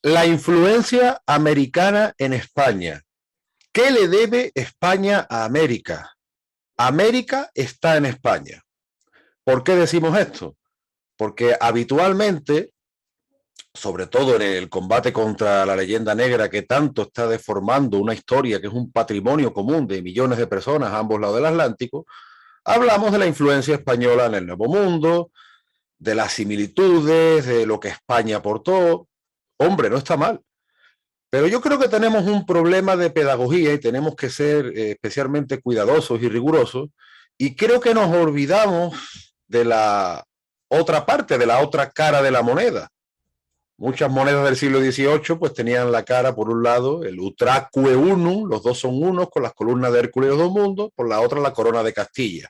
La influencia americana en España. ¿Qué le debe España a América? América está en España. ¿Por qué decimos esto? Porque habitualmente, sobre todo en el combate contra la leyenda negra que tanto está deformando una historia que es un patrimonio común de millones de personas a ambos lados del Atlántico, hablamos de la influencia española en el Nuevo Mundo, de las similitudes, de lo que España aportó. Hombre, no está mal. Pero yo creo que tenemos un problema de pedagogía y tenemos que ser especialmente cuidadosos y rigurosos. Y creo que nos olvidamos de la otra parte, de la otra cara de la moneda. Muchas monedas del siglo XVIII pues tenían la cara, por un lado, el Utracue Unum, los dos son unos, con las columnas de Hércules y los dos mundos, por la otra la corona de Castilla.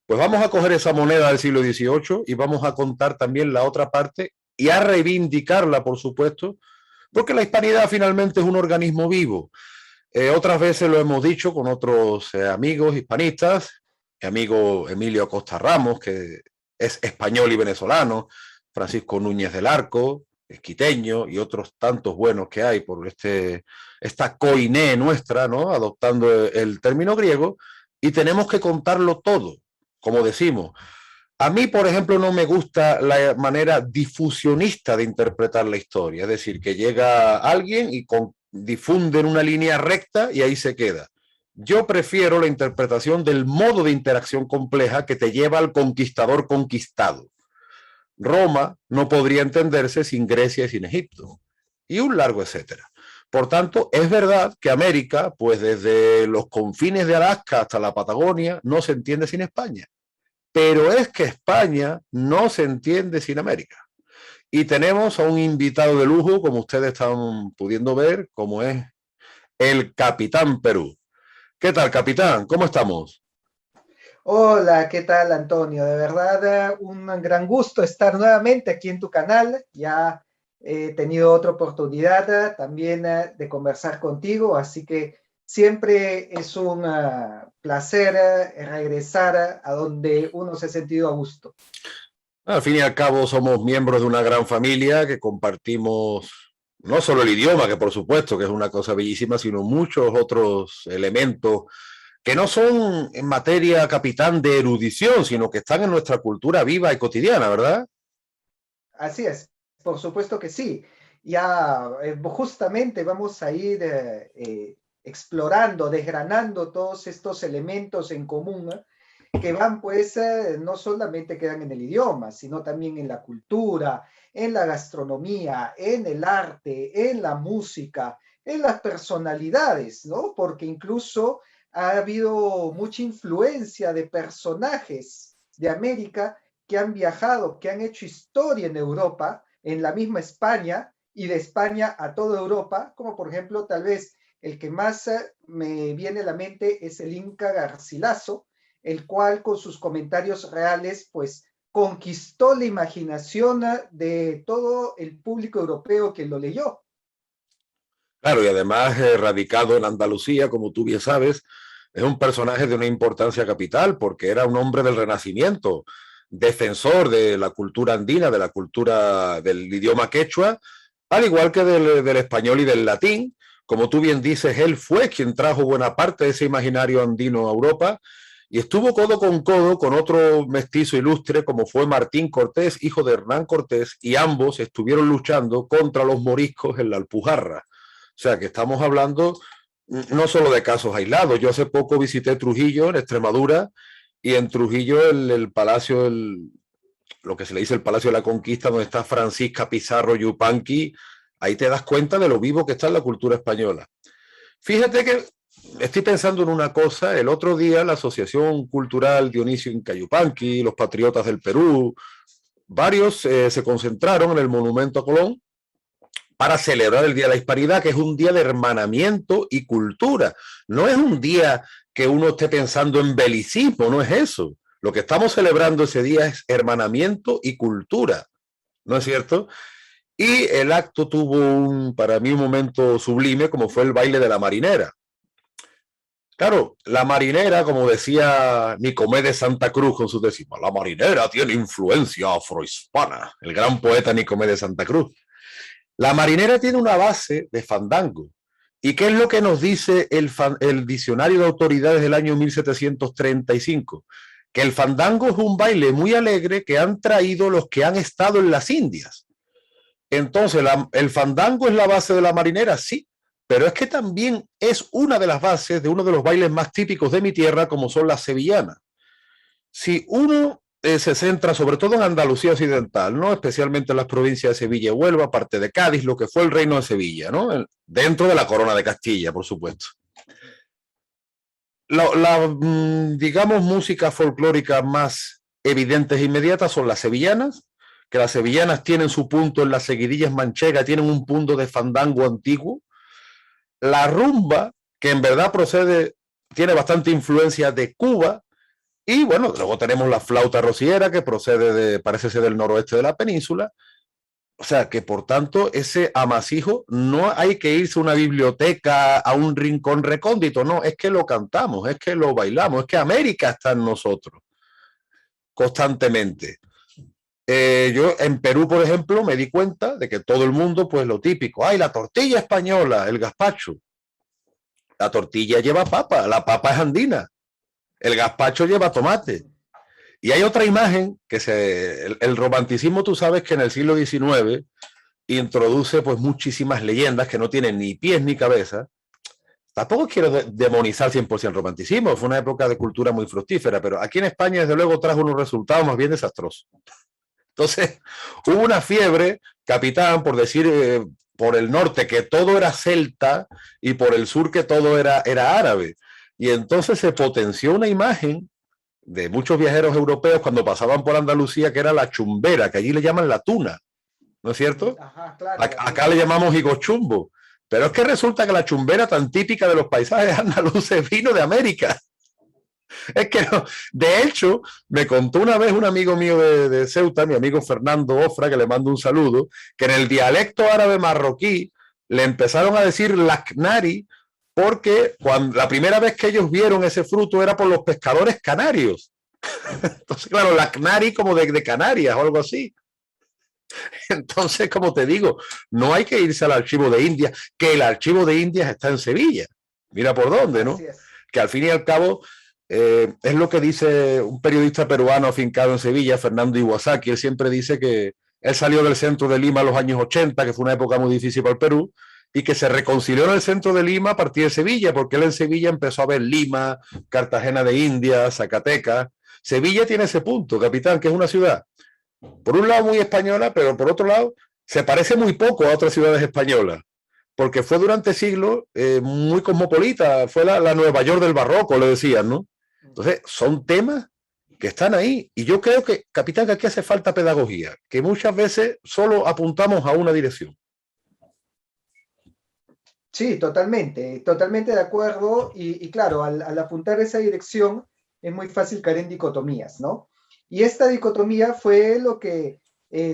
Pues vamos a coger esa moneda del siglo XVIII y vamos a contar también la otra parte y a reivindicarla, por supuesto, porque la hispanidad finalmente es un organismo vivo. Otras veces lo hemos dicho con otros amigos hispanistas, mi amigo Emilio Acosta Ramos, que es español y venezolano, Francisco Núñez del Arco, esquiteño, y otros tantos buenos que hay por esta coiné nuestra, ¿no? Adoptando el término griego, y tenemos que contarlo todo, como decimos. A mí, por ejemplo, no me gusta la manera difusionista de interpretar la historia, es decir, que llega alguien y difunde en una línea recta y ahí se queda. Yo prefiero la interpretación del modo de interacción compleja que te lleva al conquistador conquistado. Roma no podría entenderse sin Grecia y sin Egipto, y un largo etcétera. Por tanto, es verdad que América, pues desde los confines de Alaska hasta la Patagonia, no se entiende sin España. Pero es que España no se entiende sin América. Y tenemos a un invitado de lujo, como ustedes están pudiendo ver, como es el Capitán Perú. ¿Qué tal, Capitán? ¿Cómo estamos? Hola, ¿qué tal, Antonio? De verdad, un gran gusto estar nuevamente aquí en tu canal. Ya he tenido otra oportunidad también de conversar contigo, así que siempre es un placer regresar a donde uno se ha sentido a gusto. Al fin y al cabo somos miembros de una gran familia que compartimos no solo el idioma, que por supuesto que es una cosa bellísima, sino muchos otros elementos que no son en materia, capitán, de erudición, sino que están en nuestra cultura viva y cotidiana, ¿verdad? Así es, por supuesto que sí. Ya justamente vamos a ir explorando, desgranando todos estos elementos en común, que van pues, no solamente quedan en el idioma, sino también en la cultura, en la gastronomía, en el arte, en la música, en las personalidades, ¿no? Porque incluso ha habido mucha influencia de personajes de América que han viajado, que han hecho historia en Europa, en la misma España, y de España a toda Europa, como por ejemplo, tal vez el que más me viene a la mente es el Inca Garcilaso, el cual con sus comentarios reales, pues conquistó la imaginación de todo el público europeo que lo leyó. Claro, y además radicado en Andalucía, como tú bien sabes, es un personaje de una importancia capital porque era un hombre del Renacimiento, defensor de la cultura andina, de la cultura del idioma quechua, al igual que del español y del latín. Como tú bien dices, él fue quien trajo buena parte de ese imaginario andino a Europa y estuvo codo con otro mestizo ilustre como fue Martín Cortés, hijo de Hernán Cortés, y ambos estuvieron luchando contra los moriscos en la Alpujarra. O sea que estamos hablando no solo de casos aislados. Yo hace poco visité Trujillo, en Extremadura, y en Trujillo el palacio, lo que se le dice el Palacio de la Conquista, donde está Francisca Pizarro Yupanqui, ahí te das cuenta de lo vivo que está en la cultura española. Fíjate que estoy pensando en una cosa, el otro día la Asociación Cultural Dionisio Inca Yupanqui, los Patriotas del Perú, varios se concentraron en el Monumento a Colón para celebrar el Día de la Hispanidad, que es un día de hermanamiento y cultura. No es un día que uno esté pensando en belicismo, no es eso. Lo que estamos celebrando ese día es hermanamiento y cultura, ¿no es cierto? Y el acto tuvo para mí un momento sublime, como fue el baile de la marinera. Claro, la marinera, como decía Nicomé de Santa Cruz con sus décimas, la marinera tiene influencia afrohispana, el gran poeta Nicomé de Santa Cruz. La marinera tiene una base de fandango. ¿Y qué es lo que nos dice el diccionario de autoridades del año 1735? Que el fandango es un baile muy alegre que han traído los que han estado en las Indias. Entonces, el fandango es la base de la marinera, sí, pero es que también es una de las bases de uno de los bailes más típicos de mi tierra, como son las sevillanas. Si uno se centra sobre todo en Andalucía Occidental, ¿no? Especialmente en las provincias de Sevilla y Huelva, parte de Cádiz, lo que fue el Reino de Sevilla, ¿no? Dentro de la Corona de Castilla, por supuesto. Digamos, música folclórica más evidentes e inmediatas son las sevillanas, que las sevillanas tienen su punto en las seguidillas manchegas, tienen un punto de fandango antiguo. La rumba, que en verdad tiene bastante influencia de Cuba. Y bueno, luego tenemos la flauta rociera, que parece ser del noroeste de la península. O sea que, por tanto, ese amasijo no hay que irse a una biblioteca, a un rincón recóndito, no, es que lo cantamos, es que lo bailamos, es que América está en nosotros constantemente. Yo en Perú, por ejemplo, me di cuenta de que todo el mundo, pues lo típico, ¡ay, la tortilla española, el gazpacho! La tortilla lleva papa, la papa es andina, el gazpacho lleva tomate. Y hay otra imagen que el romanticismo, tú sabes que en el siglo XIX introduce pues muchísimas leyendas que no tienen ni pies ni cabeza. Tampoco quiero demonizar 100% el romanticismo, fue una época de cultura muy fructífera, pero aquí en España desde luego trajo unos resultados más bien desastrosos. Entonces, hubo una fiebre, capitán, por decir, por el norte que todo era celta y por el sur que todo era árabe. Y entonces se potenció una imagen de muchos viajeros europeos cuando pasaban por Andalucía, que era la chumbera, que allí le llaman la tuna, ¿no es cierto? Ajá, claro, Acá le llamamos higochumbo, pero es que resulta que la chumbera tan típica de los paisajes andaluces vino de América. Es que no. De hecho, me contó una vez un amigo mío de Ceuta, mi amigo Fernando Ofra, que le mando un saludo, que en el dialecto árabe marroquí le empezaron a decir lacnari porque la primera vez que ellos vieron ese fruto era por los pescadores canarios. Entonces, claro, lacnari como de Canarias o algo así. Entonces, como te digo, no hay que irse al archivo de Indias, que el archivo de Indias está en Sevilla. Mira por dónde, ¿no? Que al fin y al cabo es lo que dice un periodista peruano afincado en Sevilla, Fernando Iwasaki. Él siempre dice que él salió del centro de Lima en los años 80, que fue una época muy difícil para el Perú, y que se reconcilió en el centro de Lima a partir de Sevilla, porque él en Sevilla empezó a ver Lima, Cartagena de Indias, Zacatecas. Sevilla tiene ese punto, capitán, que es una ciudad, por un lado muy española, pero por otro lado se parece muy poco a otras ciudades españolas, porque fue durante siglos muy cosmopolita, fue la Nueva York del barroco, le decían, ¿no? Entonces, son temas que están ahí. Y yo creo que, capitán, que aquí hace falta pedagogía, que muchas veces solo apuntamos a una dirección. Sí, totalmente, totalmente de acuerdo. Y claro, al apuntar esa dirección es muy fácil caer en dicotomías, ¿no? Y esta dicotomía fue lo que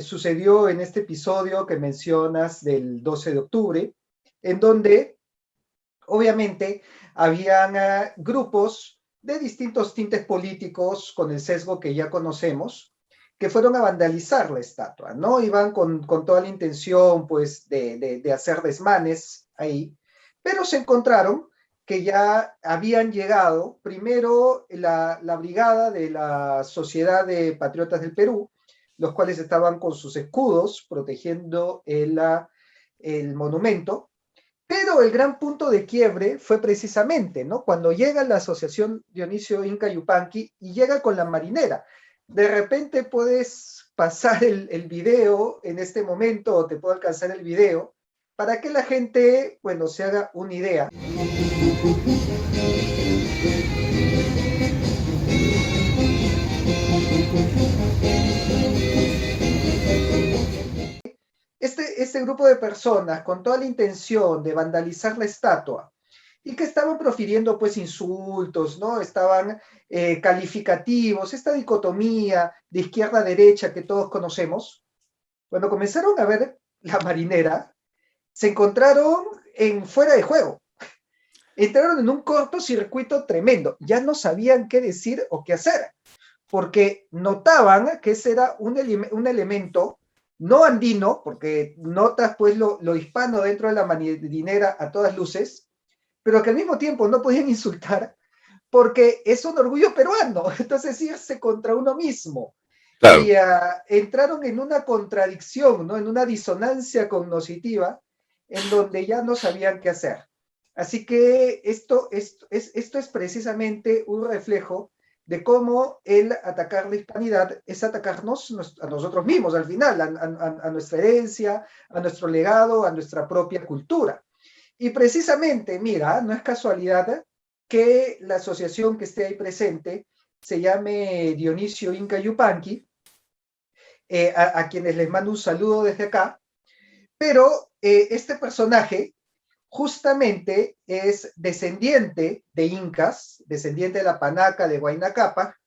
sucedió en este episodio que mencionas del 12 de octubre, en donde obviamente habían grupos de distintos tintes políticos con el sesgo que ya conocemos, que fueron a vandalizar la estatua, ¿no? Iban con toda la intención, pues, de hacer desmanes ahí, pero se encontraron que ya habían llegado primero la brigada de la Sociedad de Patriotas del Perú, los cuales estaban con sus escudos protegiendo el monumento, pero el gran punto de quiebre fue precisamente, ¿no? Cuando llega la Asociación Dionisio Inca Yupanqui y llega con la marinera. De repente puedes pasar el video en este momento, o te puedo alcanzar el video, para que la gente, bueno, se haga una idea. Este grupo de personas con toda la intención de vandalizar la estatua y que estaban profiriendo pues insultos, ¿no? Estaban calificativos, esta dicotomía de izquierda a derecha que todos conocemos. Cuando comenzaron a ver la marinera, se encontraron en fuera de juego. Entraron en un cortocircuito tremendo. Ya no sabían qué decir o qué hacer, porque notaban que ese era un elemento no andino, porque notas pues lo hispano dentro de la marinera a todas luces, pero que al mismo tiempo no podían insultar porque es un orgullo peruano, entonces irse contra uno mismo. Claro. Y entraron en una contradicción, ¿no? En una disonancia cognitiva en donde ya no sabían qué hacer. Así que esto es precisamente un reflejo de cómo el atacar la hispanidad es atacarnos a nosotros mismos al final, a nuestra herencia, a nuestro legado, a nuestra propia cultura. Y precisamente, mira, no es casualidad que la asociación que esté ahí presente se llame Dionisio Inca Yupanqui, a quienes les mando un saludo desde acá, pero este personaje justamente es descendiente de incas, descendiente de la Panaca de Huayna Cápac.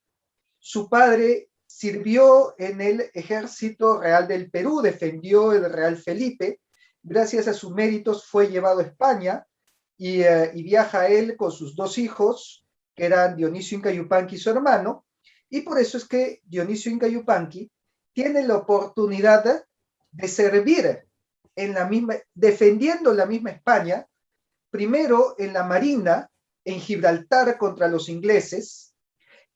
Su padre sirvió en el ejército real del Perú, defendió el Real Felipe, gracias a sus méritos fue llevado a España y viaja él con sus dos hijos, que eran Dionisio Inca Yupanqui y su hermano, y por eso es que Dionisio Inca Yupanqui tiene la oportunidad de servir en la misma, defendiendo la misma España, primero en la Marina, en Gibraltar contra los ingleses,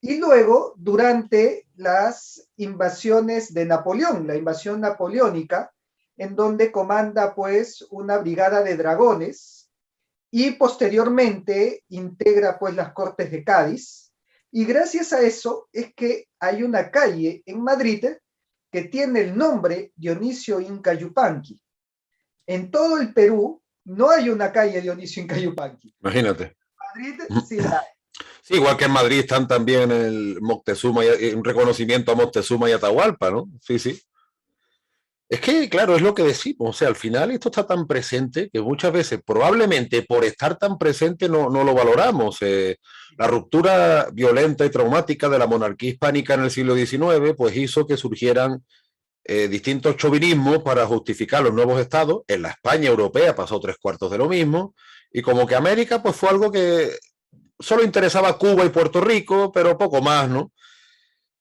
y luego durante las invasiones de Napoleón, la invasión napoleónica, en donde comanda pues una brigada de dragones y posteriormente integra pues las Cortes de Cádiz, y gracias a eso es que hay una calle en Madrid que tiene el nombre Dionisio Inca Yupanqui. En todo el Perú no hay una calle Dionisio Inca Yupanqui. Imagínate. Madrid sí la hay. Sí, igual que en Madrid están también el Moctezuma, un reconocimiento a Moctezuma y Atahualpa, ¿no? Sí, sí. Es que, claro, es lo que decimos, o sea, al final esto está tan presente que muchas veces, probablemente por estar tan presente, no lo valoramos. La ruptura violenta y traumática de la monarquía hispánica en el siglo XIX, pues hizo que surgieran distintos chauvinismos para justificar los nuevos estados. En la España europea pasó 3/4 de lo mismo, y como que América, pues fue algo que solo interesaba a Cuba y Puerto Rico, pero poco más, ¿no?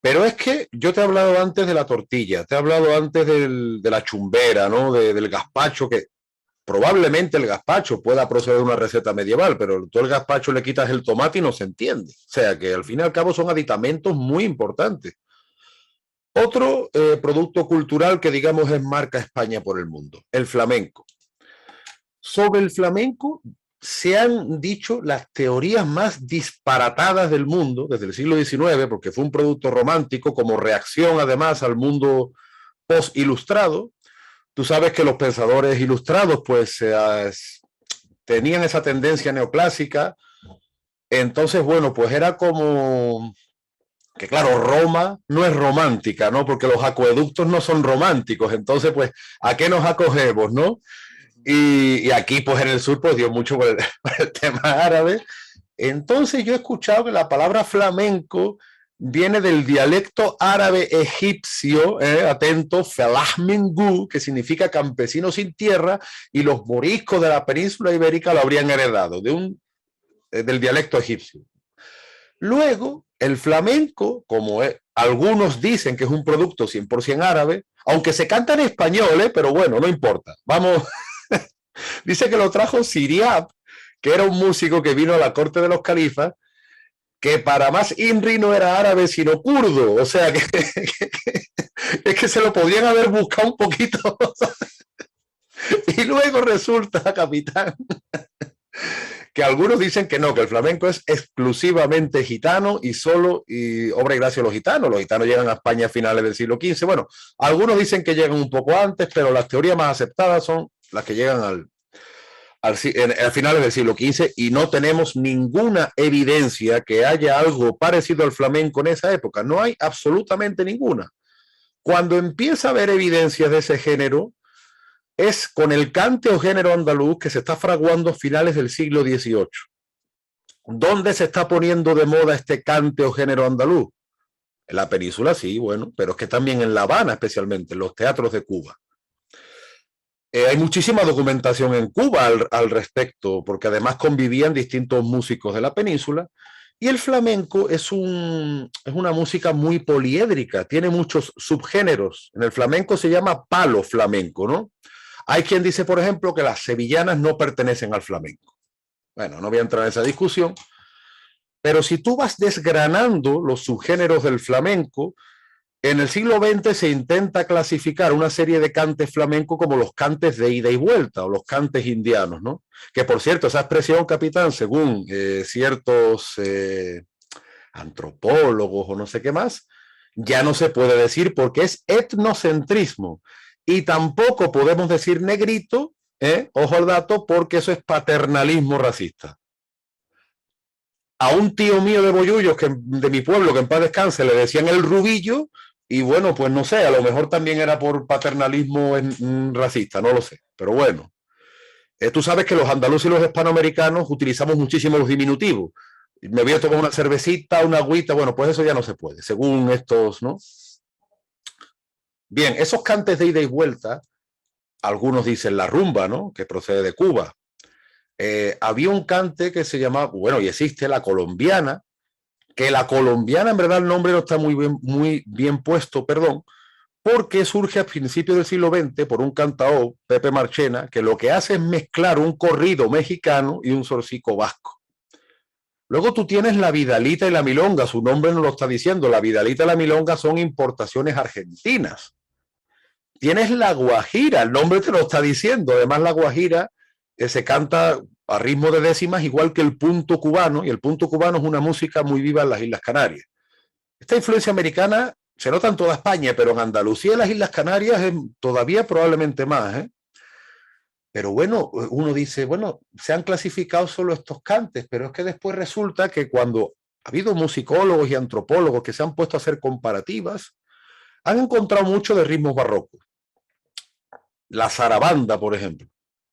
Pero es que yo te he hablado antes de la tortilla, te he hablado antes de la chumbera, ¿no? Del gazpacho, que probablemente el gazpacho pueda proceder de una receta medieval, pero tú al gazpacho le quitas el tomate y no se entiende. O sea que al fin y al cabo son aditamentos muy importantes. Otro producto cultural que digamos es marca España por el mundo, el flamenco. Sobre el flamenco se han dicho las teorías más disparatadas del mundo desde el siglo XIX, porque fue un producto romántico como reacción además al mundo post-ilustrado. Tú sabes que los pensadores ilustrados pues tenían esa tendencia neoclásica. Entonces, bueno, pues era como que claro, Roma no es romántica, ¿no? Porque los acueductos no son románticos. Entonces, pues, ¿a qué nos acogemos, no? Y aquí, pues en el sur, pues dio mucho por por el tema árabe. Entonces yo he escuchado que la palabra flamenco viene del dialecto árabe egipcio, atento, felahmingu, que significa campesino sin tierra, y los moriscos de la península ibérica lo habrían heredado del dialecto egipcio. Luego, el flamenco, como algunos dicen que es un producto 100% árabe, aunque se canta en español, pero bueno, no importa. Vamos, dice que lo trajo Siriab, que era un músico que vino a la corte de los califas, que para más INRI no era árabe, sino kurdo. O sea, es que se lo podrían haber buscado un poquito. Y luego resulta, capitán, que algunos dicen que no, que el flamenco es exclusivamente gitano y solo y obra y gracia de los gitanos. Los gitanos llegan a España a finales del siglo XV. Bueno, algunos dicen que llegan un poco antes, pero las teorías más aceptadas son las que llegan al finales del siglo XV, y no tenemos ninguna evidencia que haya algo parecido al flamenco en esa época. No hay absolutamente ninguna. Cuando empieza a haber evidencias de ese género, es con el cante o género andaluz que se está fraguando a finales del siglo XVIII. ¿Dónde se está poniendo de moda este cante o género andaluz? En la península, sí, bueno, pero es que también en La Habana, especialmente, en los teatros de Cuba. Hay muchísima documentación en Cuba al respecto, porque además convivían distintos músicos de la península, Y el flamenco es una música muy poliédrica, tiene muchos subgéneros. En el flamenco se llama palo flamenco, ¿no? Hay quien dice, por ejemplo, que las sevillanas no pertenecen al flamenco. Bueno, no voy a entrar en esa discusión, pero si tú vas desgranando los subgéneros del flamenco, en el siglo XX se intenta clasificar una serie de cantes flamencos como los cantes de ida y vuelta o los cantes indianos, ¿no? Que por cierto, esa expresión, capitán, según ciertos antropólogos o no sé qué más, ya no se puede decir porque es etnocentrismo. Y tampoco podemos decir negrito, ojo al dato, porque eso es paternalismo racista. A un tío mío de Bollullos, de mi pueblo, que en paz descanse, le decían el rubillo, y bueno, pues no sé, a lo mejor también era por paternalismo racista, no lo sé, pero bueno. Tú sabes que los andaluces y los hispanoamericanos utilizamos muchísimo los diminutivos. Me voy a tomar una cervecita, una agüita, bueno, pues eso ya no se puede, según estos, ¿no? Bien, esos cantes de ida y vuelta, algunos dicen la rumba, ¿no? Que procede de Cuba. Había un cante que se llamaba, bueno, y existe la colombiana, que la colombiana, en verdad el nombre no está muy bien puesto, perdón, porque surge a principios del siglo XX por un cantaor, Pepe Marchena, que lo que hace es mezclar un corrido mexicano y un zorcico vasco. Luego tú tienes la vidalita y la milonga, su nombre nos lo está diciendo, la vidalita y la milonga son importaciones argentinas. Tienes la guajira, el nombre te lo está diciendo, además la guajira se canta a ritmo de décimas igual que el punto cubano, y el punto cubano es una música muy viva en las Islas Canarias. Esta influencia americana se nota en toda España, pero en Andalucía y las Islas Canarias es todavía probablemente más, Pero bueno, uno dice, bueno, se han clasificado solo estos cantes, pero es que después resulta que cuando ha habido musicólogos y antropólogos que se han puesto a hacer comparativas, han encontrado mucho de ritmos barrocos. La zarabanda, por ejemplo.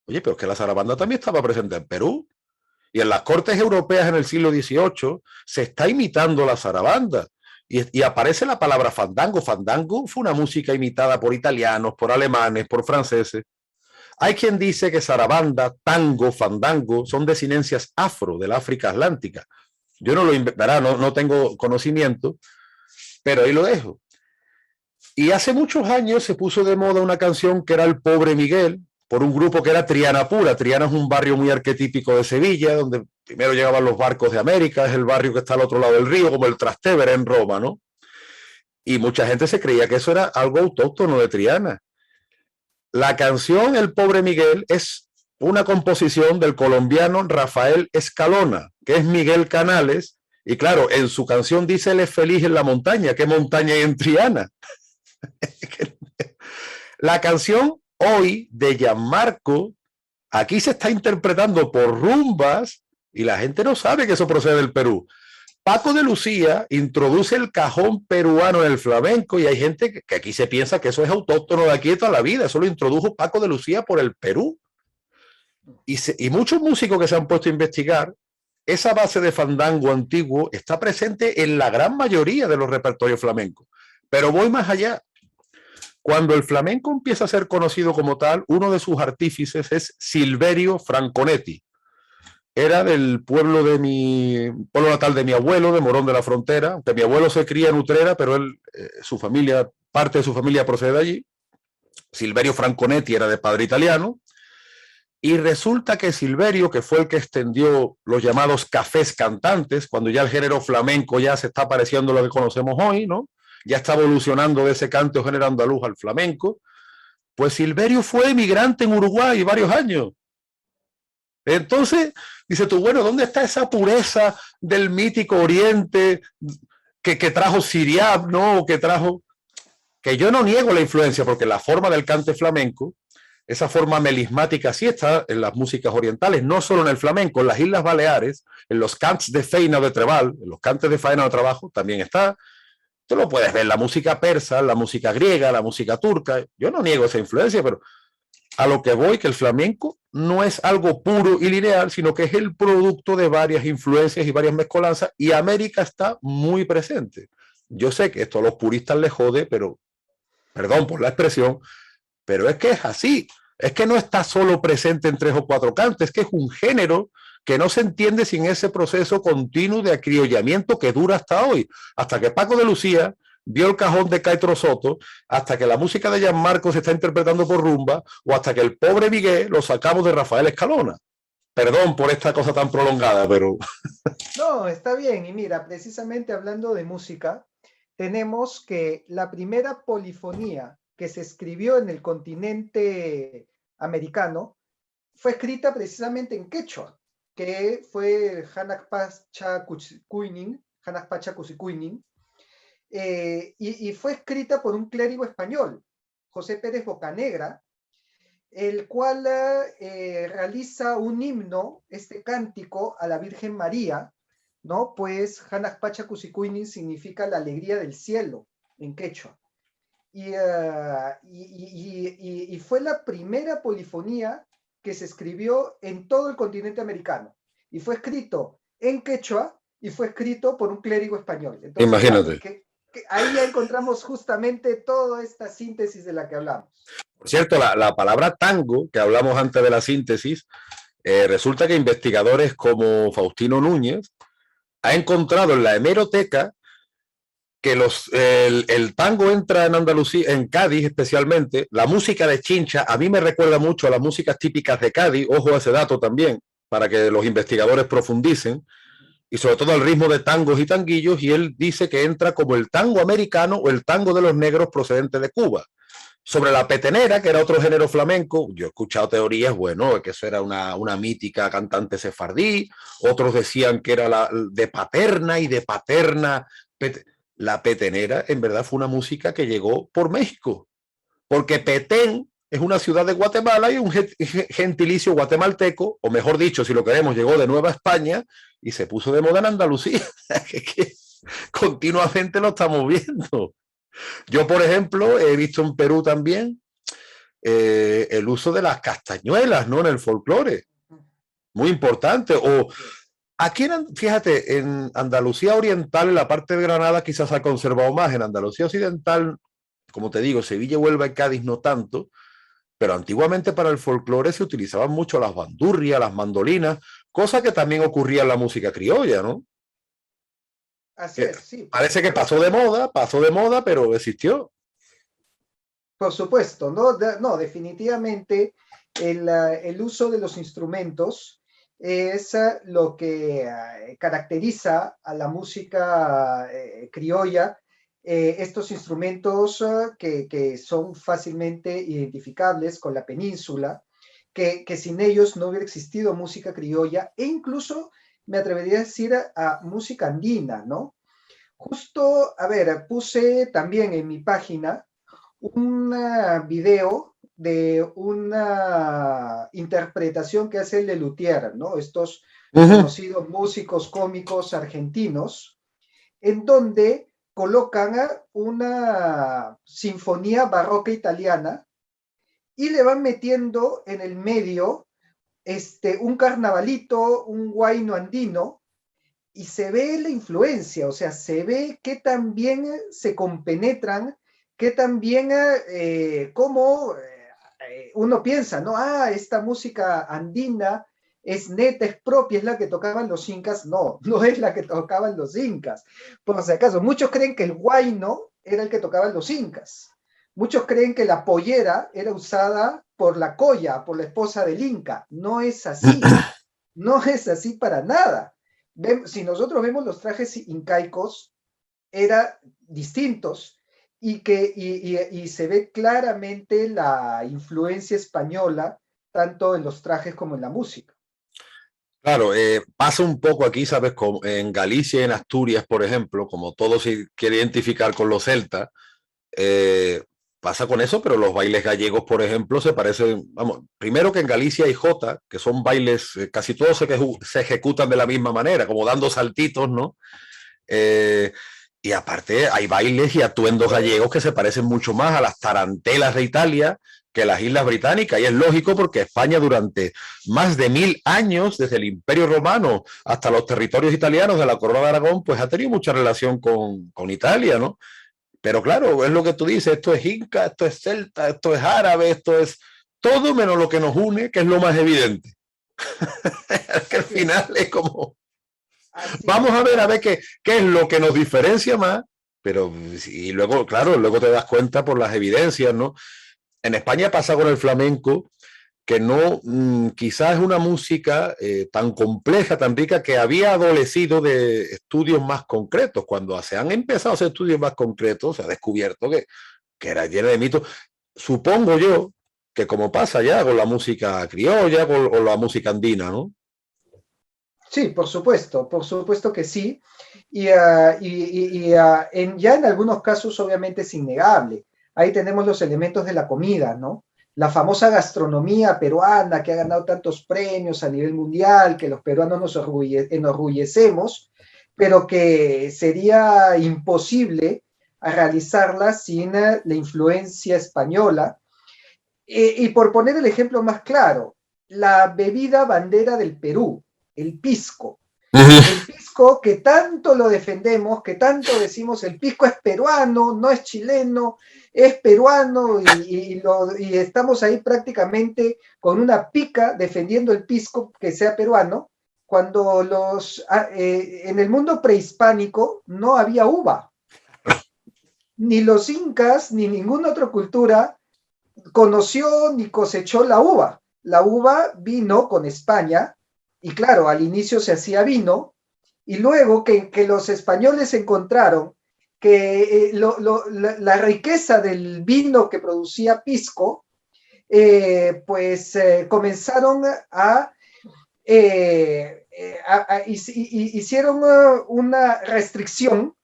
Oye, pero es que la zarabanda también estaba presente en Perú. Y en las cortes europeas en el siglo XVIII se está imitando la zarabanda. Y aparece la palabra fandango. Fandango fue una música imitada por italianos, por alemanes, por franceses. Hay quien dice que zarabanda, tango, fandango son desinencias afro del África Atlántica. Yo no lo inventaré, no tengo conocimiento, pero ahí lo dejo. Y hace muchos años se puso de moda una canción que era El Pobre Miguel, por un grupo que era Triana Pura. Triana es un barrio muy arquetípico de Sevilla, donde primero llegaban los barcos de América, es el barrio que está al otro lado del río, como el Trastevere en Roma, ¿no? Y mucha gente se creía que eso era algo autóctono de Triana. La canción El Pobre Miguel es una composición del colombiano Rafael Escalona, que es Miguel Canales, y claro, en su canción dice él es feliz en la montaña. ¿Qué montaña hay en Triana? La canción Hoy de Gianmarco aquí se está interpretando por rumbas y la gente no sabe que eso procede del Perú. Paco de Lucía introduce el cajón peruano en el flamenco y hay gente que aquí se piensa que eso es autóctono de aquí de toda la vida. Eso lo introdujo Paco de Lucía por el Perú. Y muchos músicos que se han puesto a investigar, esa base de fandango antiguo está presente en la gran mayoría de los repertorios flamencos. Pero voy más allá. Cuando el flamenco empieza a ser conocido como tal, uno de sus artífices es Silverio Franconetti. Era del pueblo natal de mi abuelo, de Morón de la Frontera, aunque mi abuelo se cría en Utrera, pero él, parte de su familia procede de allí. Silverio Franconetti era de padre italiano, y resulta que Silverio, que fue el que extendió los llamados cafés cantantes, cuando ya el género flamenco ya se está pareciendo a lo que conocemos hoy, ¿no? Ya está evolucionando de ese canto género andaluz al flamenco, pues Silverio fue emigrante en Uruguay varios años. Entonces, dice tú, bueno, ¿dónde está esa pureza del mítico Oriente que trajo Siriab, ¿no? Que yo no niego la influencia, porque la forma del cante flamenco, esa forma melismática sí está en las músicas orientales, no solo en el flamenco, en las Islas Baleares, en los cants de feina o de trebal, en los cantes de faena o de trabajo, también está. Tú lo puedes ver, la música persa, la música griega, la música turca. Yo no niego esa influencia, pero a lo que voy, que el flamenco no es algo puro y lineal, sino que es el producto de varias influencias y varias mezcolanzas, y América está muy presente. Yo sé que esto a los puristas les jode, pero, perdón por la expresión, pero es que es así. Es que no está solo presente en 3 o 4 cantes, es que es un género que no se entiende sin ese proceso continuo de acriollamiento que dura hasta hoy, hasta que Paco de Lucía vio el cajón de Caetro Soto, hasta que la música de Gianmarco se está interpretando por rumba, o hasta que el pobre Miguel lo sacamos de Rafael Escalona. Perdón por esta cosa tan prolongada, pero... No, está bien. Y mira, precisamente hablando de música, tenemos que la primera polifonía que se escribió en el continente americano fue escrita precisamente en quechua, que fue Hanak Pacha Cusicuinin, y fue escrita por un clérigo español, José Pérez Bocanegra, el cual realiza un himno, este cántico a la Virgen María, ¿no? Pues Hanak Pacha Cusicuinin significa la alegría del cielo en quechua. Y fue la primera polifonía que se escribió en todo el continente americano. Y fue escrito en quechua y fue escrito por un clérigo español. Entonces, Imagínate. claro, ahí ya encontramos justamente toda esta síntesis de la que hablamos. Por cierto, la palabra tango, que hablamos antes de la síntesis, resulta que investigadores como Faustino Núñez ha encontrado en la hemeroteca que el tango entra en Andalucía, en Cádiz especialmente. La música de Chincha a mí me recuerda mucho a las músicas típicas de Cádiz, ojo a ese dato también, para que los investigadores profundicen, y sobre todo el ritmo de tangos y tanguillos, y él dice que entra como el tango americano o el tango de los negros procedente de Cuba. Sobre la petenera, que era otro género flamenco, yo he escuchado teorías, bueno, que eso era una mítica cantante sefardí, otros decían que era de Paterna y de Paterna. La petenera en verdad fue una música que llegó por México, porque Petén es una ciudad de Guatemala y un gentilicio guatemalteco, o mejor dicho, si lo queremos, llegó de Nueva España y se puso de moda en Andalucía. que continuamente lo estamos viendo. Yo, por ejemplo, he visto en Perú también el uso de las castañuelas, ¿no? En el folclore. Muy importante. O aquí, fíjate, en Andalucía Oriental, en la parte de Granada, quizás se ha conservado más. En Andalucía Occidental, como te digo, Sevilla, Huelva y Cádiz no tanto, pero antiguamente para el folclore se utilizaban mucho las bandurrias, las mandolinas, cosa que también ocurría en la música criolla, ¿no? Así es, sí. Parece que pasó de moda, pero existió. Por supuesto, no, definitivamente el uso de los instrumentos es lo que caracteriza a la música criolla. Estos instrumentos que son fácilmente identificables con la península, que sin ellos no hubiera existido música criolla, e incluso me atrevería a decir a música andina, ¿no? Justo, a ver, puse también en mi página un video de una interpretación que hace el Lelutier, ¿no? Estos conocidos músicos cómicos argentinos, en donde colocan una sinfonía barroca italiana y le van metiendo en el medio un carnavalito, un guayno andino, y se ve la influencia, o sea, se ve que también se compenetran, que también como uno piensa, ¿no? Esta música andina es neta, es propia, es la que tocaban los incas. No, no es la que tocaban los incas. Por si acaso, muchos creen que el huayno era el que tocaban los incas. Muchos creen que la pollera era usada por la colla, por la esposa del inca. No es así. No es así para nada. Si nosotros vemos los trajes incaicos, eran distintos y se ve claramente la influencia española, tanto en los trajes como en la música. Claro, pasa un poco aquí, ¿sabes? Como en Galicia y en Asturias, por ejemplo, como todo se quiere identificar con los celtas, pasa con eso, pero los bailes gallegos, por ejemplo, se parecen, vamos, primero que en Galicia hay jota, que son bailes, casi todos se ejecutan de la misma manera, como dando saltitos, ¿no? Y aparte hay bailes y atuendos gallegos que se parecen mucho más a las tarantelas de Italia que las Islas Británicas, y es lógico porque España durante más de 1000 años, desde el Imperio Romano hasta los territorios italianos de la Corona de Aragón, pues ha tenido mucha relación con Italia, ¿no? Pero claro, es lo que tú dices, esto es inca, esto es celta, esto es árabe, esto es... todo menos lo que nos une, que es lo más evidente. Que al final es como, vamos a ver qué es lo que nos diferencia más, pero y luego, claro, luego te das cuenta por las evidencias, ¿no? En España pasa con el flamenco, que no, quizás es una música tan compleja, tan rica, que había adolecido de estudios más concretos. Cuando se han empezado a hacer estudios más concretos, se ha descubierto que era llena de mitos. Supongo yo que como pasa ya con la música criolla o la música andina, ¿no? Sí, por supuesto que sí. Ya en algunos casos obviamente es innegable. Ahí tenemos los elementos de la comida, ¿no? La famosa gastronomía peruana que ha ganado tantos premios a nivel mundial, que los peruanos nos enorgullecemos, pero que sería imposible realizarla sin la influencia española. Y por poner el ejemplo más claro, la bebida bandera del Perú, el pisco. El pisco que tanto lo defendemos, que tanto decimos, el pisco es peruano, no es chileno, es peruano y estamos ahí prácticamente con una pica defendiendo el pisco que sea peruano, cuando en el mundo prehispánico no había uva. Ni los incas, ni ninguna otra cultura conoció ni cosechó la uva. La uva vino con España y claro, al inicio se hacía vino y luego que los españoles encontraron que la riqueza del vino que producía Pisco, comenzaron hicieron una restricción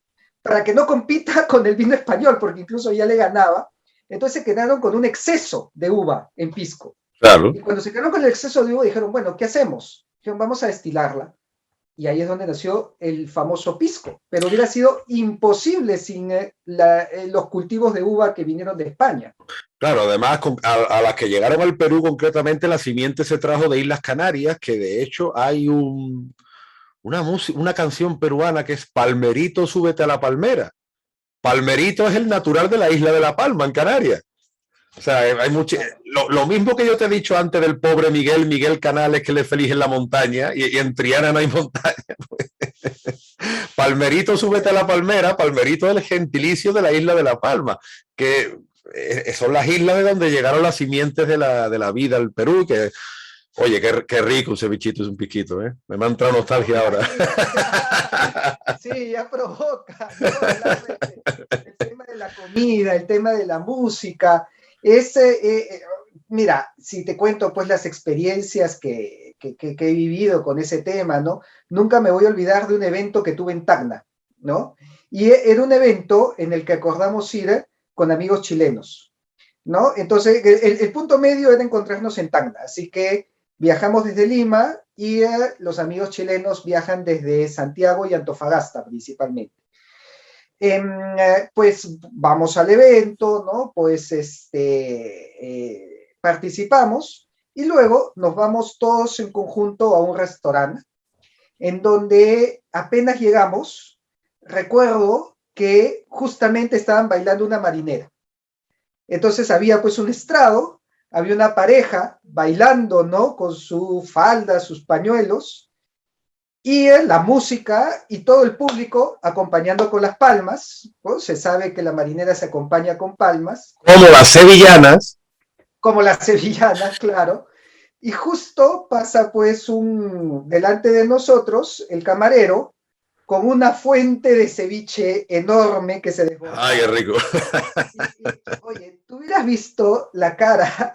para que no compita con el vino español, porque incluso ya le ganaba. Entonces se quedaron con un exceso de uva en Pisco. Claro. Y cuando se quedaron con el exceso de uva, dijeron, bueno, ¿qué hacemos? Dijeron, vamos a destilarla. Y ahí es donde nació el famoso pisco. Pero hubiera sido imposible sin los cultivos de uva que vinieron de España. Claro, además a las que llegaron al Perú concretamente, la simiente se trajo de Islas Canarias, que de hecho hay una canción peruana que es Palmerito, súbete a la palmera. Palmerito es el natural de la isla de La Palma, en Canarias. O sea, hay mucho, lo mismo que yo te he dicho antes del pobre Miguel Canales, que le es feliz en la montaña, y en Triana no hay montaña. Palmerito, súbete a la palmera. Palmerito es el gentilicio de la isla de La Palma, que son las islas de donde llegaron las simientes de la vida al Perú, que oye, qué rico ese bichito, es un piquito, ¿eh? Me ha entrado nostalgia ahora. Sí, ya provoca, ¿no? El tema de la comida, el tema de la música. Mira, si te cuento pues las experiencias que he vivido con ese tema, ¿no? Nunca me voy a olvidar de un evento que tuve en Tacna, ¿no? Y era un evento en el que acordamos ir con amigos chilenos, ¿no? Entonces, el punto medio era encontrarnos en Tacna, así que viajamos desde Lima y los amigos chilenos viajan desde Santiago y Antofagasta principalmente. Pues vamos al evento, ¿no? Pues participamos y luego nos vamos todos en conjunto a un restaurante en donde apenas llegamos, recuerdo que justamente estaban bailando una marinera. Entonces había pues un estrado, había una pareja bailando, ¿no? Con su falda, sus pañuelos, y la música y todo el público acompañando con las palmas, ¿no? Se sabe que la marinera se acompaña con palmas. Como las sevillanas. Como las sevillanas, claro. Y justo pasa pues delante de nosotros el camarero con una fuente de ceviche enorme que se desbordaba. Ay, qué rico. Oye, tú hubieras visto la cara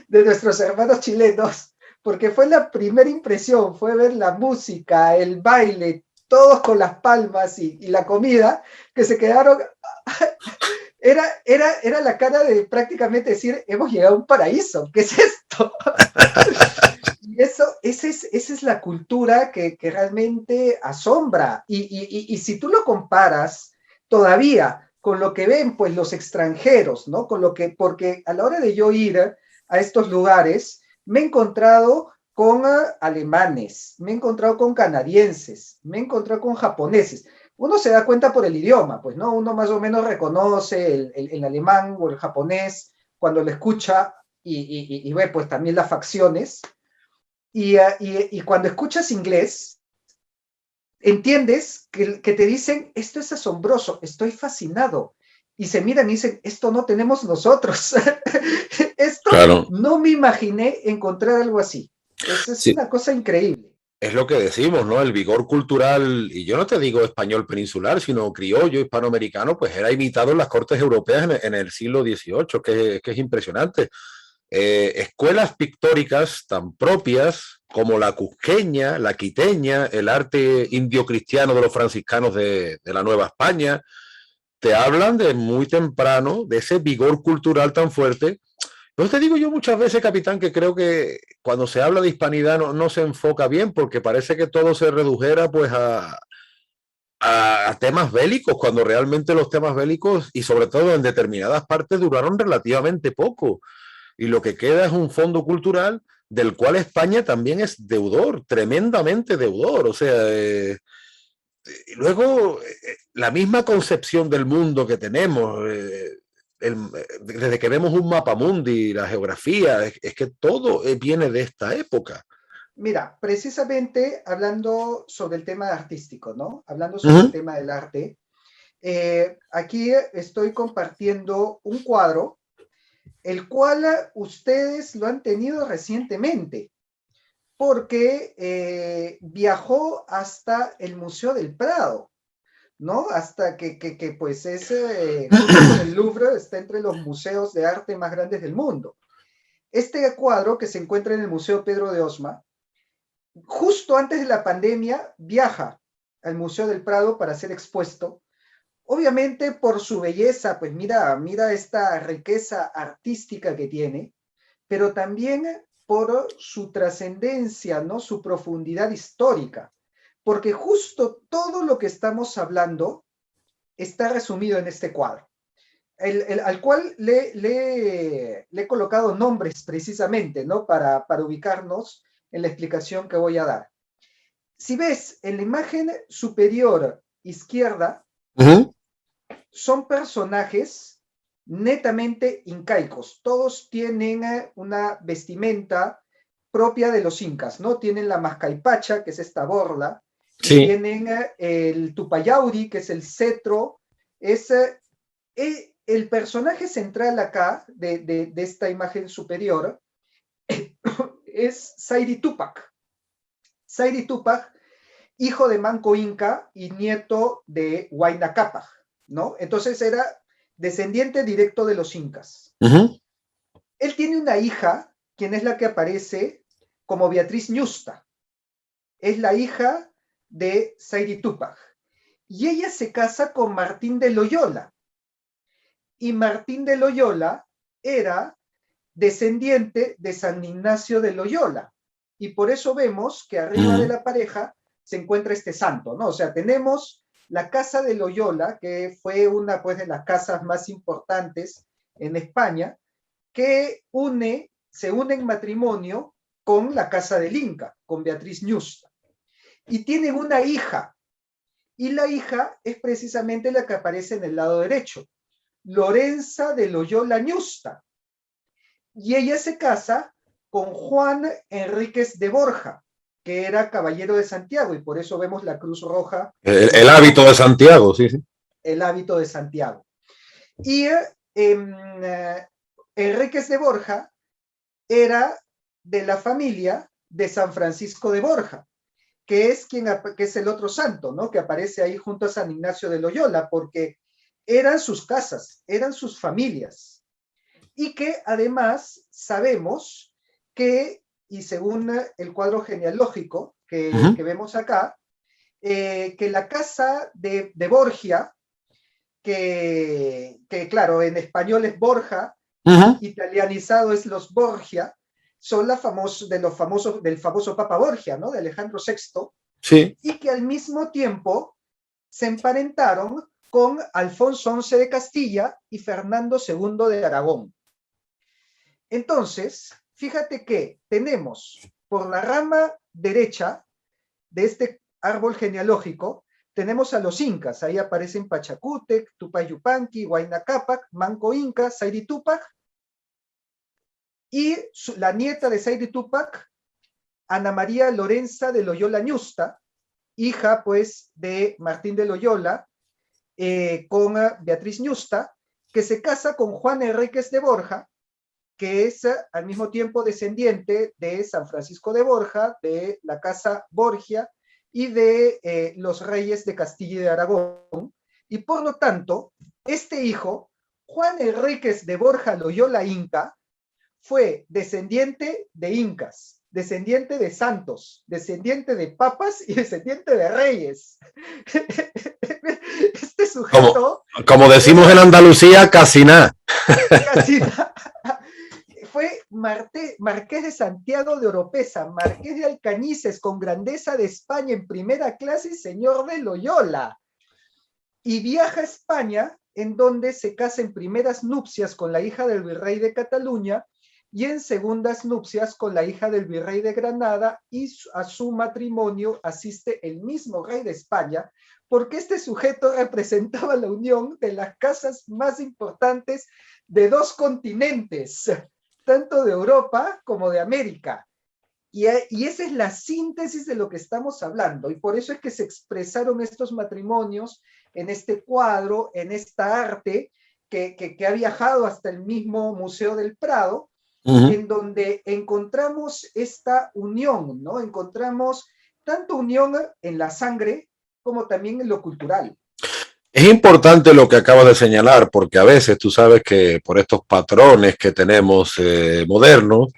de nuestros hermanos chilenos, porque fue la primera impresión, fue ver la música, el baile, todos con las palmas y la comida, que se quedaron... Era la cara de prácticamente decir, hemos llegado a un paraíso, ¿qué es esto? Y esa es la cultura que realmente asombra. Y si tú lo comparas todavía con lo que ven pues los extranjeros, ¿no? Porque a la hora de yo ir a estos lugares, me he encontrado con alemanes, me he encontrado con canadienses, me he encontrado con japoneses. Uno se da cuenta por el idioma, pues, ¿no? Uno más o menos reconoce el alemán o el japonés cuando lo escucha y bueno, pues también las facciones. Y cuando escuchas inglés, entiendes que te dicen, esto es asombroso, estoy fascinado. Y se miran y dicen, esto no tenemos nosotros. Esto Claro. no me imaginé encontrar algo así. Es Sí, una cosa increíble. es lo que decimos, ¿no? El vigor cultural, y yo no te digo español peninsular, sino criollo, hispanoamericano, pues era imitado en las cortes europeas en el siglo XVIII, que es impresionante. Escuelas pictóricas tan propias como la cusqueña, la quiteña, el arte indio-cristiano de los franciscanos de la Nueva España, te hablan de muy temprano, de ese vigor cultural tan fuerte. Pues te digo yo muchas veces, capitán, que creo que cuando se habla de hispanidad no se enfoca bien, porque parece que todo se redujera pues a temas bélicos, cuando realmente los temas bélicos, y sobre todo en determinadas partes, duraron relativamente poco. Y lo que queda es un fondo cultural del cual España también es deudor, tremendamente deudor. O sea, y luego la misma concepción del mundo que tenemos, desde que vemos un mapa mundi, la geografía, es que todo viene de esta época. Mira, precisamente hablando sobre el tema artístico, ¿no? Hablando Uh sobre el -huh. tema del arte, aquí estoy compartiendo un cuadro, el cual ustedes lo han tenido recientemente, porque viajó hasta el Museo del Prado, ¿no? Hasta que pues es, junto con el Louvre, está entre los museos de arte más grandes del mundo. Este cuadro que se encuentra en el Museo Pedro de Osma, justo antes de la pandemia, viaja al Museo del Prado para ser expuesto. Obviamente por su belleza, pues mira esta riqueza artística que tiene, pero también por su trascendencia, ¿no? Su profundidad histórica, porque justo todo lo que estamos hablando está resumido en este cuadro, al cual le he colocado nombres precisamente, ¿no? Para ubicarnos en la explicación que voy a dar. Si ves en la imagen superior izquierda, Uh -huh. son personajes netamente incaicos. Todos tienen una vestimenta propia de los incas, ¿no? Tienen la mascaipacha, que es esta borla, Sí. tienen el tupayauri, que es el cetro, es el personaje central acá de esta imagen superior es Sairi Tupac. Sairi Tupac, hijo de Manco Inca y nieto de Huayna Cápac, ¿no? Entonces era descendiente directo de los incas. Uh -huh. Él tiene una hija, quien es la que aparece como Beatriz Ñusta. Es la hija de Sairi Tupac. Y ella se casa con Martín de Loyola. Y Martín de Loyola era descendiente de San Ignacio de Loyola. Y por eso vemos que arriba de la pareja se encuentra este santo, ¿no? O sea, tenemos la casa de Loyola, que fue una pues, de las casas más importantes en España, que se une en matrimonio con la casa del Inca, con Beatriz Ñusta. Y tienen una hija, y la hija es precisamente la que aparece en el lado derecho, Lorenza de Loyola Ñusta. Y ella se casa con Juan Enríquez de Borja, que era caballero de Santiago, y por eso vemos la cruz roja en El su hábito de frente, Santiago, sí, sí. el hábito de Santiago. Y Enríquez de Borja era de la familia de San Francisco de Borja, que es el otro santo, ¿no? Que aparece ahí junto a San Ignacio de Loyola, porque eran sus casas, eran sus familias. Y que además sabemos que, y según el cuadro genealógico Uh -huh. que vemos acá, que la casa de Borgia, que claro, en español es Borja, Uh -huh. italianizado es los Borgia, son del famoso Papa Borgia, ¿no? De Alejandro VI, Sí. y que al mismo tiempo se emparentaron con Alfonso XI de Castilla y Fernando II de Aragón. Entonces, fíjate que tenemos por la rama derecha de este árbol genealógico, tenemos a los incas, ahí aparecen Pachacútec, Tupayupanqui, Huayna Cápac, Manco Inca, Sairi Tupac, y la nieta de Said Tupac, Ana María Lorenza de Loyola Ñusta, hija pues de Martín de Loyola, con Beatriz Ñusta, que se casa con Juan Enríquez de Borja, que es al mismo tiempo descendiente de San Francisco de Borja, de la casa Borgia y de los reyes de Castilla y de Aragón. Y por lo tanto, este hijo, Juan Enríquez de Borja Loyola Inca, fue descendiente de incas, descendiente de santos, descendiente de papas y descendiente de reyes. Este sujeto... Como decimos en Andalucía, casi nada. Casi nada. Fue marqués de Santiago de Oropesa, marqués de Alcañices, con grandeza de España en primera clase y señor de Loyola. Y viaja a España, en donde se casa en primeras nupcias con la hija del virrey de Cataluña y en segundas nupcias con la hija del virrey de Granada, y a su matrimonio asiste el mismo rey de España, porque este sujeto representaba la unión de las casas más importantes de dos continentes, tanto de Europa como de América. Y esa es la síntesis de lo que estamos hablando, y por eso es que se expresaron estos matrimonios en este cuadro, en esta arte, que ha viajado hasta el mismo Museo del Prado, en donde encontramos esta unión, ¿no? Encontramos tanto unión en la sangre como también en lo cultural. Es importante lo que acabas de señalar, porque a veces tú sabes que por estos patrones que tenemos modernos,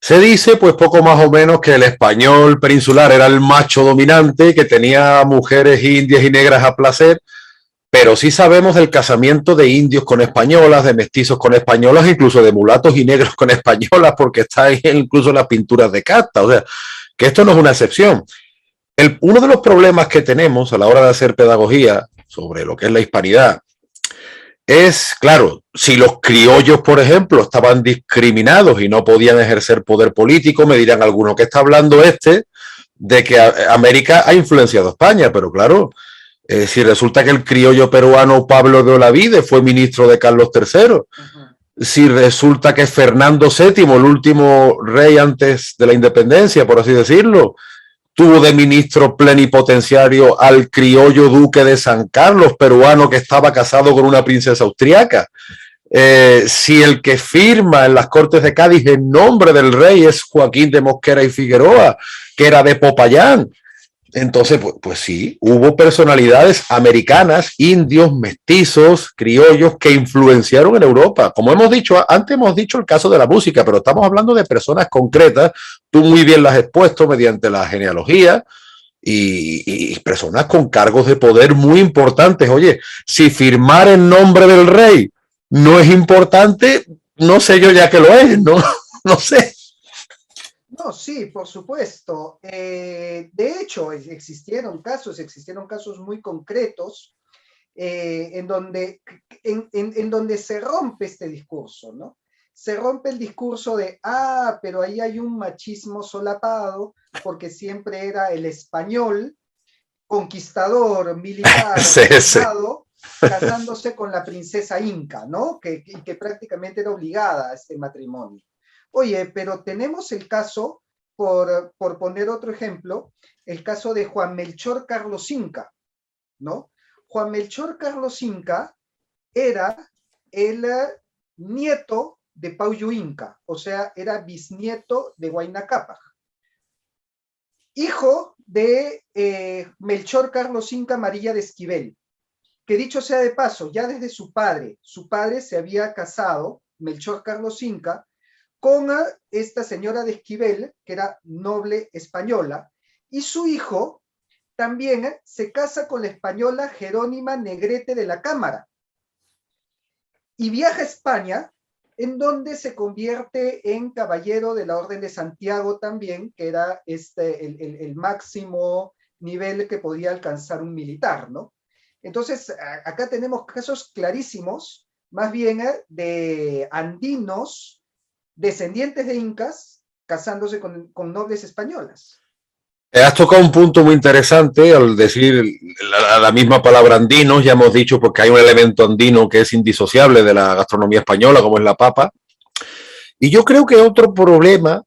se dice pues poco más o menos que el español peninsular era el macho dominante, que tenía mujeres indias y negras a placer, pero sí sabemos del casamiento de indios con españolas, de mestizos con españolas, incluso de mulatos y negros con españolas, porque está ahí incluso en las pinturas de Casta, o sea, que esto no es una excepción. Uno de los problemas que tenemos a la hora de hacer pedagogía sobre lo que es la hispanidad es, claro, si los criollos, por ejemplo, estaban discriminados y no podían ejercer poder político, me dirán algunos que está hablando de que América ha influenciado a España, pero claro, si resulta que el criollo peruano Pablo de Olavide fue ministro de Carlos III, si resulta que Fernando VII, el último rey antes de la independencia, por así decirlo, tuvo de ministro plenipotenciario al criollo duque de San Carlos, peruano, que estaba casado con una princesa austriaca. Si el que firma en las Cortes de Cádiz en nombre del rey es Joaquín de Mosquera y Figueroa, que era de Popayán, entonces, pues sí, hubo personalidades americanas, indios, mestizos, criollos, que influenciaron en Europa. Como hemos dicho, antes hemos dicho el caso de la música, pero estamos hablando de personas concretas. Tú muy bien las has expuesto mediante la genealogía y personas con cargos de poder muy importantes. Oye, si firmar en nombre del rey no es importante, no sé yo ya que lo es, ¿no? No sé. No, sí, por supuesto. De hecho, existieron casos muy concretos en donde se rompe este discurso, ¿no? Se rompe el discurso de, pero ahí hay un machismo solapado, porque siempre era el español, conquistador, militar, soldado, casándose con la princesa inca, ¿no? Y que prácticamente era obligada a este matrimonio. Oye, pero tenemos el caso, por poner otro ejemplo, el caso de Juan Melchor Carlos Inca, ¿no? Juan Melchor Carlos Inca era el nieto de Pauyo Inca, o sea, era bisnieto de Huayna Cápac. Hijo de Melchor Carlos Inca María de Esquivel, que dicho sea de paso, ya desde su padre se había casado, Melchor Carlos Inca, con esta señora de Esquivel, que era noble española, y su hijo también se casa con la española Jerónima Negrete de la Cámara, y viaja a España, en donde se convierte en caballero de la Orden de Santiago también, que era el máximo nivel que podía alcanzar un militar, ¿no? Entonces, acá tenemos casos clarísimos, más bien de andinos, descendientes de incas, casándose con nobles españolas. Has tocado un punto muy interesante al decir la misma palabra andinos. Ya hemos dicho porque hay un elemento andino que es indisociable de la gastronomía española, como es la papa. Y yo creo que otro problema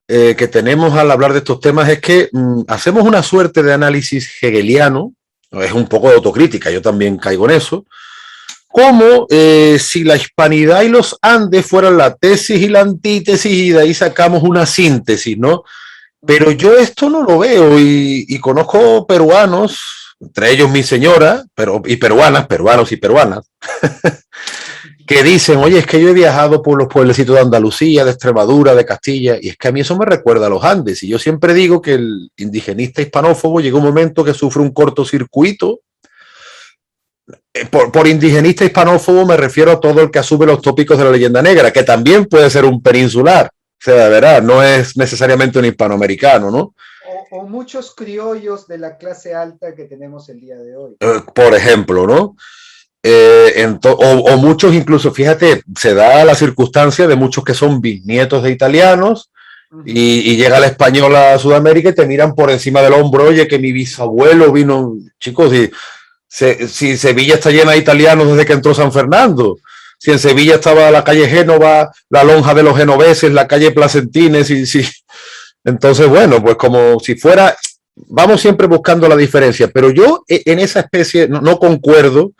que tenemos al hablar de estos temas es que hacemos una suerte de análisis hegeliano, es un poco de autocrítica, yo también caigo en eso, como si la hispanidad y los Andes fueran la tesis y la antítesis y de ahí sacamos una síntesis, ¿no? Pero yo esto no lo veo y conozco peruanos, entre ellos mi señora, y peruanas, peruanos y peruanas, que dicen, oye, es que yo he viajado por los pueblecitos de Andalucía, de Extremadura, de Castilla, y es que a mí eso me recuerda a los Andes. Y yo siempre digo que el indigenista hispanófobo llega un momento que sufre un cortocircuito. Por indigenista hispanófobo me refiero a todo el que asume los tópicos de la leyenda negra, que también puede ser un peninsular. O sea, de verdad, no es necesariamente un hispanoamericano, ¿no? O muchos criollos de la clase alta que tenemos el día de hoy. Por ejemplo, ¿no? O muchos incluso, fíjate, se da la circunstancia de muchos que son bisnietos de italianos y llega el español a Sudamérica y te miran por encima del hombro, oye, que mi bisabuelo vino, chicos, si Sevilla está llena de italianos desde que entró San Fernando, si en Sevilla estaba la calle Génova, la lonja de los genoveses, la calle Placentines, entonces, bueno, pues como si fuera, vamos siempre buscando la diferencia, pero yo en esa especie no concuerdo.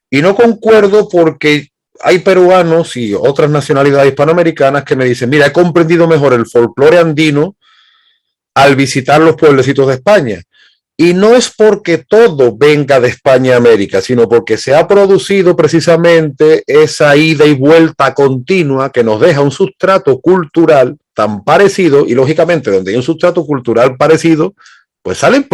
Y no concuerdo porque hay peruanos y otras nacionalidades hispanoamericanas que me dicen, mira, he comprendido mejor el folclore andino al visitar los pueblecitos de España. Y no es porque todo venga de España a América, sino porque se ha producido precisamente esa ida y vuelta continua que nos deja un sustrato cultural tan parecido y lógicamente donde hay un sustrato cultural parecido, pues salen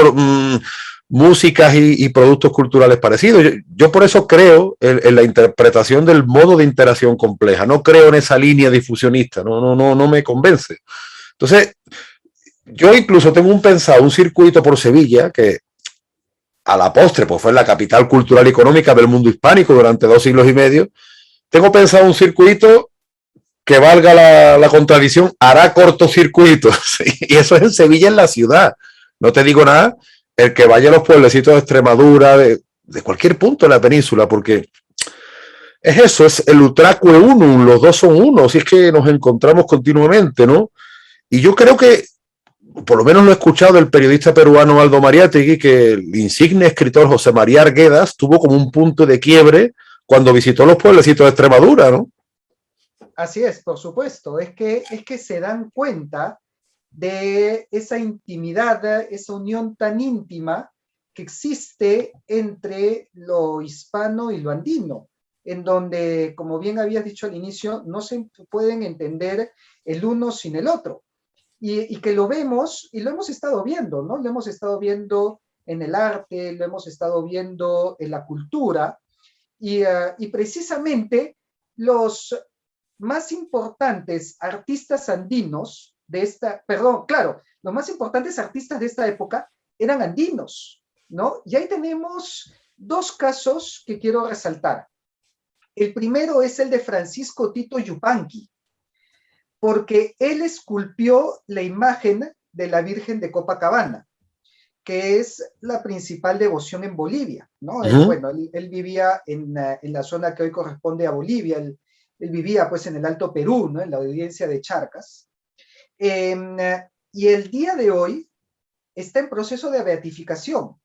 músicas y productos culturales parecidos. Yo por eso creo en la interpretación del modo de interacción compleja, no creo en esa línea difusionista, no me convence. Entonces, yo incluso tengo un circuito por Sevilla que a la postre pues fue la capital cultural y económica del mundo hispánico durante 2 siglos y medio. Tengo pensado un circuito que valga la contradicción, hará cortocircuitos. Y eso es en Sevilla, en la ciudad. No te digo nada, el que vaya a los pueblecitos de Extremadura, de cualquier punto de la península, porque es eso, es el utracue unum, los dos son uno, si es que nos encontramos continuamente, ¿no? Y yo creo que por lo menos lo he escuchado del periodista peruano Aldo Mariátegui, que el insigne escritor José María Arguedas tuvo como un punto de quiebre cuando visitó los pueblecitos de Extremadura, ¿no? Así es, por supuesto, es que se dan cuenta de esa intimidad, esa unión tan íntima que existe entre lo hispano y lo andino, en donde, como bien habías dicho al inicio, no se pueden entender el uno sin el otro. Y que lo vemos, y lo hemos estado viendo, ¿no? Lo hemos estado viendo en el arte, lo hemos estado viendo en la cultura, y precisamente los más importantes artistas andinos de esta, perdón, claro, los más importantes artistas de esta época eran andinos, ¿no? Y ahí tenemos dos casos que quiero resaltar. El primero es el de Francisco Tito Yupanqui, porque él esculpió la imagen de la Virgen de Copacabana, que es la principal devoción en Bolivia, ¿no? Bueno, él vivía en la zona que hoy corresponde a Bolivia, él vivía pues en el Alto Perú, ¿no? En la audiencia de Charcas. Y el día de hoy está en proceso de beatificación.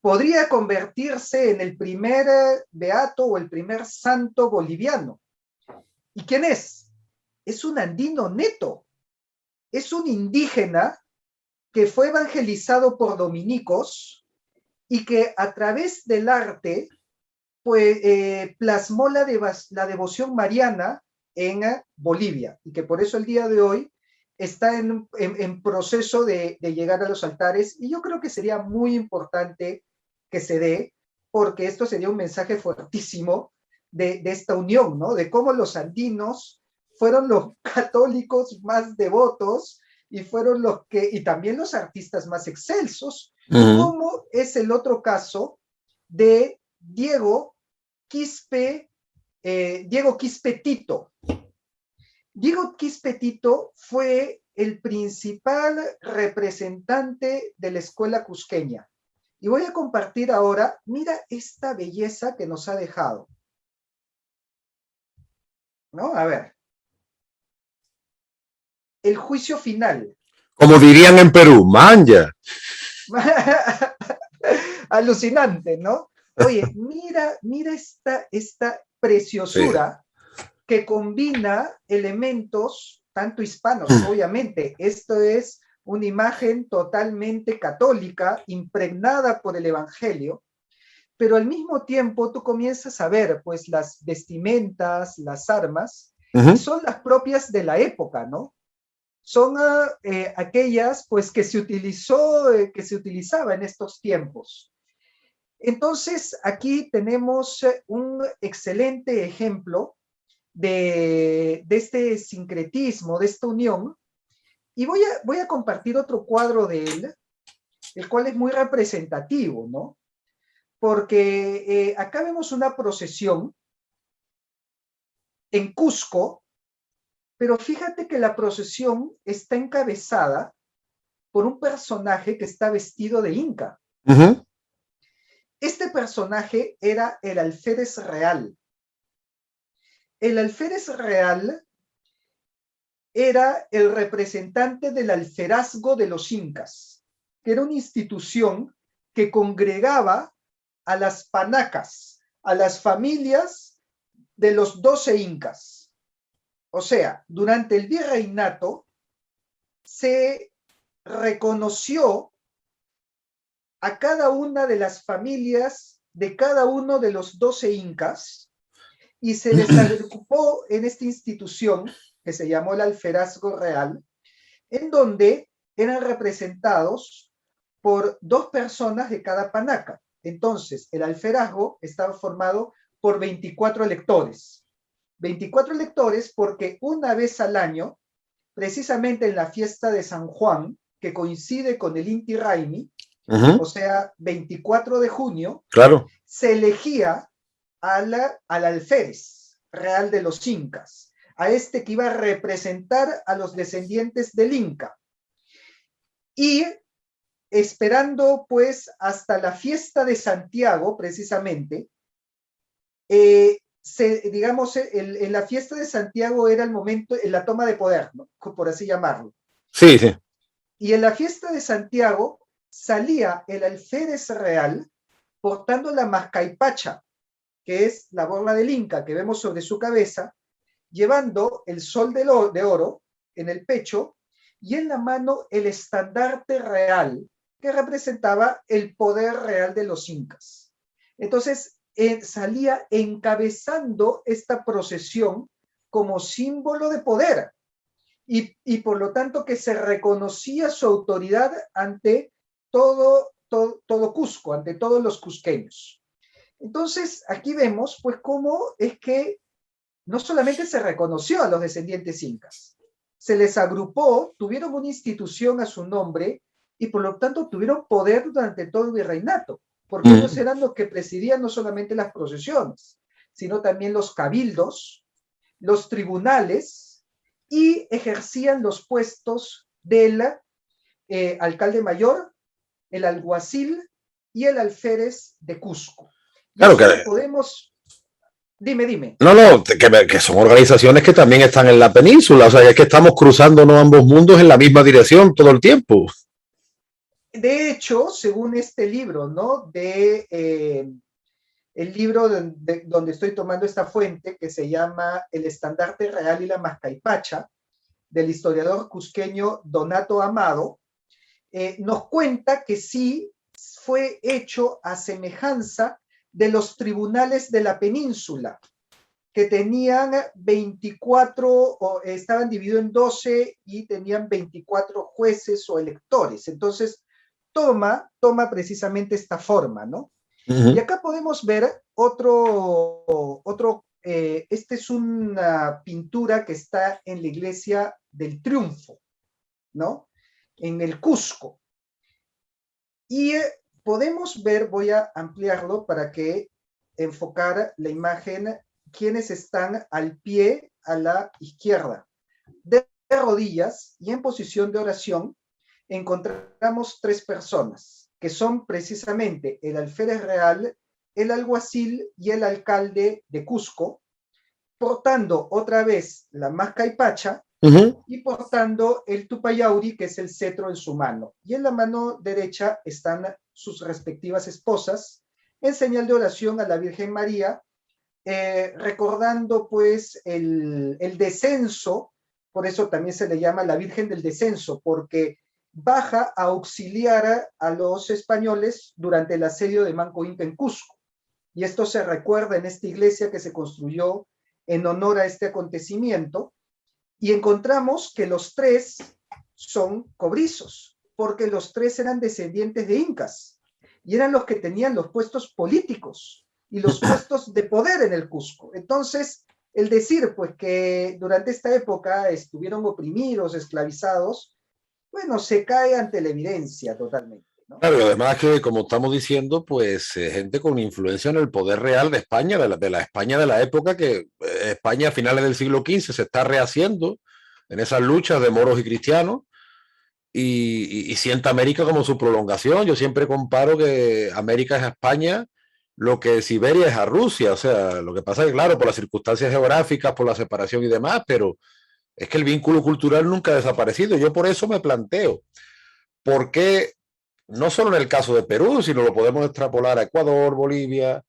Podría convertirse en el primer beato o el primer santo boliviano. ¿Y quién es? Es un andino neto, es un indígena que fue evangelizado por dominicos y que a través del arte pues, plasmó la devoción mariana en Bolivia y que por eso el día de hoy está en proceso de llegar a los altares, y yo creo que sería muy importante que se dé, porque esto sería un mensaje fuertísimo de esta unión, ¿no? De cómo los andinos fueron los católicos más devotos y fueron y también los artistas más excelsos, y cómo es el otro caso de Diego Quispe Tito. Diego Quispe Tito fue el principal representante de la escuela cusqueña. Y voy a compartir ahora, mira esta belleza que nos ha dejado. ¿No? A ver, el juicio final. Como dirían en Perú, manja. Alucinante, ¿no? Oye, mira esta Sí. preciosura que combina elementos tanto hispanos, obviamente. Esto es una imagen totalmente católica, impregnada por el Evangelio, pero al mismo tiempo tú comienzas a ver pues las vestimentas, las armas, y son las propias de la época, ¿no? Son aquellas pues que se utilizó, que se utilizaba en estos tiempos. Entonces, aquí tenemos un excelente ejemplo de este sincretismo, de esta unión, y voy a compartir otro cuadro de él, el cual es muy representativo, ¿no? Porque acá vemos una procesión en Cusco, pero fíjate que la procesión está encabezada por un personaje que está vestido de inca. Este personaje era el alférez real. El alférez real era el representante del alferazgo de los incas, que era una institución que congregaba a las panacas, a las familias de los 12 incas. O sea, durante el virreinato se reconoció a cada una de las familias de cada uno de los 12 incas y se les agrupó en esta institución que se llamó el Alferazgo Real, en donde eran representados por 2 personas de cada panaca. Entonces, el alferazgo estaba formado por 24 electores. 24 electores porque una vez al año, precisamente en la fiesta de San Juan, que coincide con el Inti Raymi, o sea, 24 de junio, Claro. se elegía al alférez real de los incas, a este que iba a representar a los descendientes del Inca. Y esperando pues hasta la fiesta de Santiago, precisamente, digamos, en la fiesta de Santiago era el momento, en la toma de poder, ¿no? Por así llamarlo. Sí, sí. Y en la fiesta de Santiago salía el alférez real portando la mascaipacha, que es la borla del Inca que vemos sobre su cabeza, llevando el sol de oro en el pecho y en la mano el estandarte real que representaba el poder real de los incas. Entonces, salía encabezando esta procesión como símbolo de poder y por lo tanto que se reconocía su autoridad ante todo Cusco, ante todos los cusqueños. Entonces, aquí vemos pues cómo es que no solamente se reconoció a los descendientes incas, se les agrupó, tuvieron una institución a su nombre y por lo tanto tuvieron poder durante todo el virreinato, porque ellos eran los que presidían no solamente las procesiones, sino también los cabildos, los tribunales y ejercían los puestos del alcalde mayor, el alguacil y el alférez de Cusco. Y Claro eso que. lo podemos. Dime. No, no, que son organizaciones que también están en la península, o sea, es que estamos cruzándonos ambos mundos en la misma dirección todo el tiempo. De hecho, según este libro, ¿no? El libro donde estoy tomando esta fuente, que se llama El Estandarte Real y la Mascaipacha, del historiador cusqueño Donato Amado, nos cuenta que sí fue hecho a semejanza de los tribunales de la península, que tenían 24, o estaban divididos en 12 y tenían 24 jueces o electores. Entonces, toma precisamente esta forma, ¿no? Y acá podemos ver esta es una pintura que está en la iglesia del Triunfo, ¿no? En el Cusco. Y podemos ver, voy a ampliarlo para que enfocar la imagen, quienes están al pie a la izquierda. De rodillas y en posición de oración, encontramos 3 personas, que son precisamente el alférez real, el alguacil y el alcalde de Cusco, portando otra vez la mascaipacha y portando el tupayauri, que es el cetro, en su mano. Y en la mano derecha están sus respectivas esposas, en señal de oración a la Virgen María, recordando pues el descenso. Por eso también se le llama la Virgen del Descenso, porque baja a auxiliar a los españoles durante el asedio de Manco Inca en Cusco. Y esto se recuerda en esta iglesia que se construyó en honor a este acontecimiento, y encontramos que los tres son cobrizos, porque los tres eran descendientes de incas, y eran los que tenían los puestos políticos y los puestos de poder en el Cusco. Entonces, el decir pues que durante esta época estuvieron oprimidos, esclavizados, bueno, se cae ante la evidencia totalmente, ¿no? Claro, y además que, como estamos diciendo, pues gente con influencia en el poder real de España, de la España de la época, que España a finales del siglo XV se está rehaciendo en esas luchas de moros y cristianos, y siente América como su prolongación. Yo siempre comparo que América es a España lo que Siberia es a Rusia. O sea, lo que pasa es que, claro, por las circunstancias geográficas, por la separación y demás, pero es que el vínculo cultural nunca ha desaparecido. Yo por eso me planteo, ¿por qué, no solo en el caso de Perú, sino lo podemos extrapolar a Ecuador, Bolivia,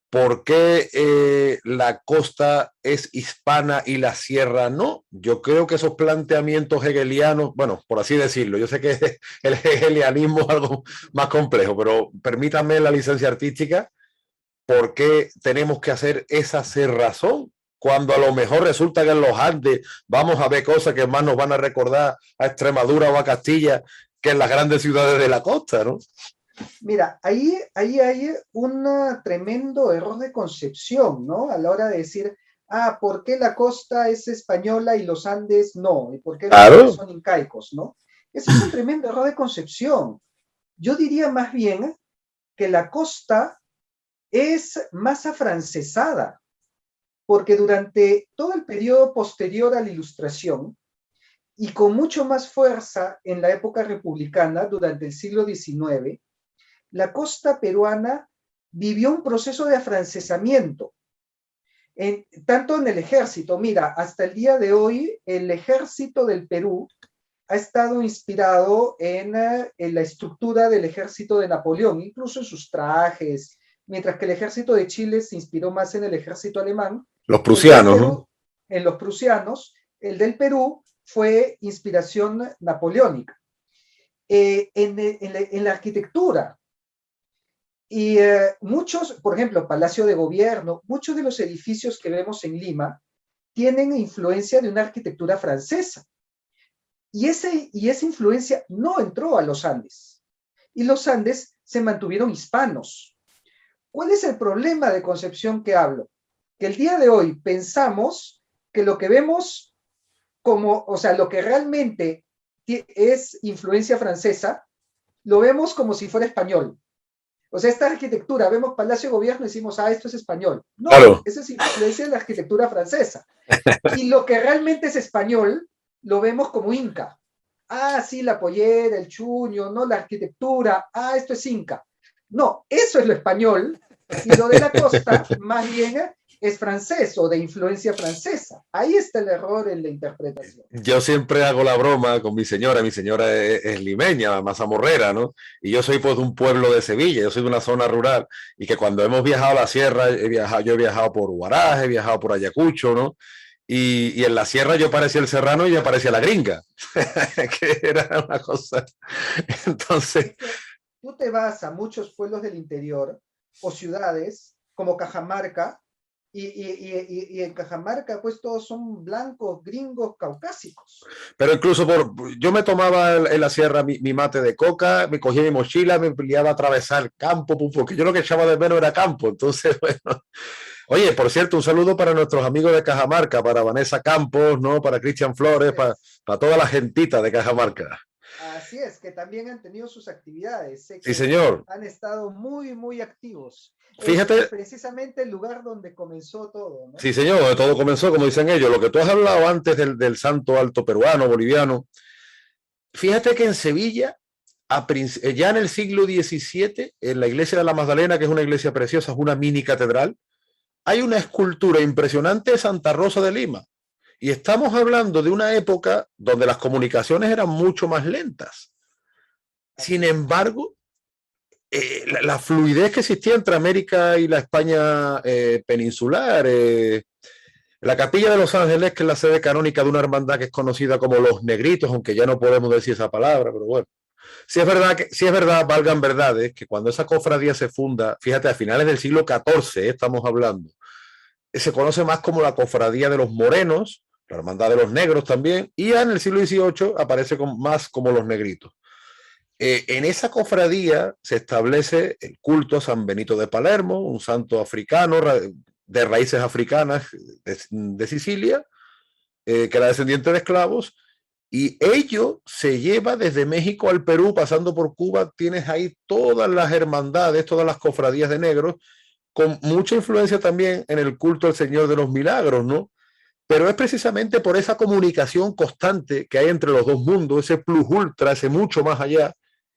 por qué la costa es hispana y la sierra no? Yo creo que esos planteamientos hegelianos, bueno, por así decirlo, yo sé que el hegelianismo es algo más complejo, pero permítanme la licencia artística, ¿por qué tenemos que hacer esa cerrazón? Cuando a lo mejor resulta que en los Andes vamos a ver cosas que más nos van a recordar a Extremadura o a Castilla que en las grandes ciudades de la costa, ¿no? Mira, ahí hay un tremendo error de concepción, ¿no? A la hora de decir, ¿por qué la costa es española y los Andes no? ¿Y por qué los Andes Claro. son incaicos, no? Ese es un tremendo error de concepción. Yo diría más bien que la costa es más afrancesada, porque durante todo el periodo posterior a la Ilustración, y con mucho más fuerza en la época republicana, durante el siglo XIX, la costa peruana vivió un proceso de afrancesamiento, tanto en el ejército. Mira, hasta el día de hoy, el ejército del Perú ha estado inspirado en la estructura del ejército de Napoleón, incluso en sus trajes, mientras que el ejército de Chile se inspiró más en el ejército alemán. Los El del prusianos, ¿no? Perú, en los prusianos, el del Perú fue inspiración napoleónica. En la arquitectura, y muchos, por ejemplo, Palacio de Gobierno, muchos de los edificios que vemos en Lima tienen influencia de una arquitectura francesa. Y esa influencia no entró a los Andes. Y los Andes se mantuvieron hispanos. ¿Cuál es el problema de concepción que hablo? Que el día de hoy pensamos que lo que vemos como, o sea, lo que realmente es influencia francesa, lo vemos como si fuera español. O sea, esta arquitectura, vemos Palacio de Gobierno y decimos, esto es español. No, Claro. eso es influencia de la arquitectura francesa. Y lo que realmente es español, lo vemos como inca. Sí, la pollera, el chuño, ¿no? La arquitectura, esto es inca. No, eso es lo español, y lo de la costa, más bien, es francés o de influencia francesa. Ahí está el error en la interpretación. Yo siempre hago la broma con mi señora es limeña, mazamorrera, ¿no? Y yo soy pues de un pueblo de Sevilla, yo soy de una zona rural, y que cuando hemos viajado a la sierra, yo he viajado por Huaraz, he viajado por Ayacucho, ¿no? Y en la sierra yo parecía el serrano y ella parecía la gringa, que era una cosa. Entonces, Es que tú te vas a muchos pueblos del interior o ciudades como Cajamarca, y en Cajamarca pues todos son blancos, gringos, caucásicos. pero incluso yo me tomaba en la sierra mi mate de coca, me cogía mi mochila, me empleaba a atravesar el campo, porque yo lo que echaba de menos era campo. Entonces, bueno. Oye, por cierto, un saludo para nuestros amigos de Cajamarca, para Vanessa Campos, ¿no? Para Cristian Flores, para toda la gentita de Cajamarca. Así es, que también han tenido sus actividades, sé Sí, que señor. han estado muy, muy activos. Es Fíjate, precisamente el lugar donde comenzó todo, ¿no? sí, señor, donde todo comenzó, como dicen ellos, lo que tú has hablado antes del santo alto peruano, boliviano. Fíjate que en Sevilla, ya en el siglo XVII, en la iglesia de la Magdalena, que es una iglesia preciosa, es una mini catedral, hay una escultura impresionante de Santa Rosa de Lima. Y estamos hablando de una época donde las comunicaciones eran mucho más lentas. Sin embargo, la fluidez que existía entre América y la España peninsular, la Capilla de Los Ángeles, que es la sede canónica de una hermandad que es conocida como los Negritos, aunque ya no podemos decir esa palabra, pero bueno. Sí es verdad, valgan verdades, que cuando esa cofradía se funda, fíjate, a finales del siglo XIV estamos hablando, se conoce más como la Cofradía de los Morenos, la Hermandad de los Negros también, y ya en el siglo XVIII aparece más como los Negritos. En esa cofradía se establece el culto a San Benito de Palermo, un santo africano de raíces africanas de Sicilia, que era descendiente de esclavos, y ello se lleva desde México al Perú, pasando por Cuba. Tienes ahí todas las hermandades, todas las cofradías de negros, con mucha influencia también en el culto al Señor de los Milagros, ¿no? Pero es precisamente por esa comunicación constante que hay entre los dos mundos, ese plus ultra, ese mucho más allá,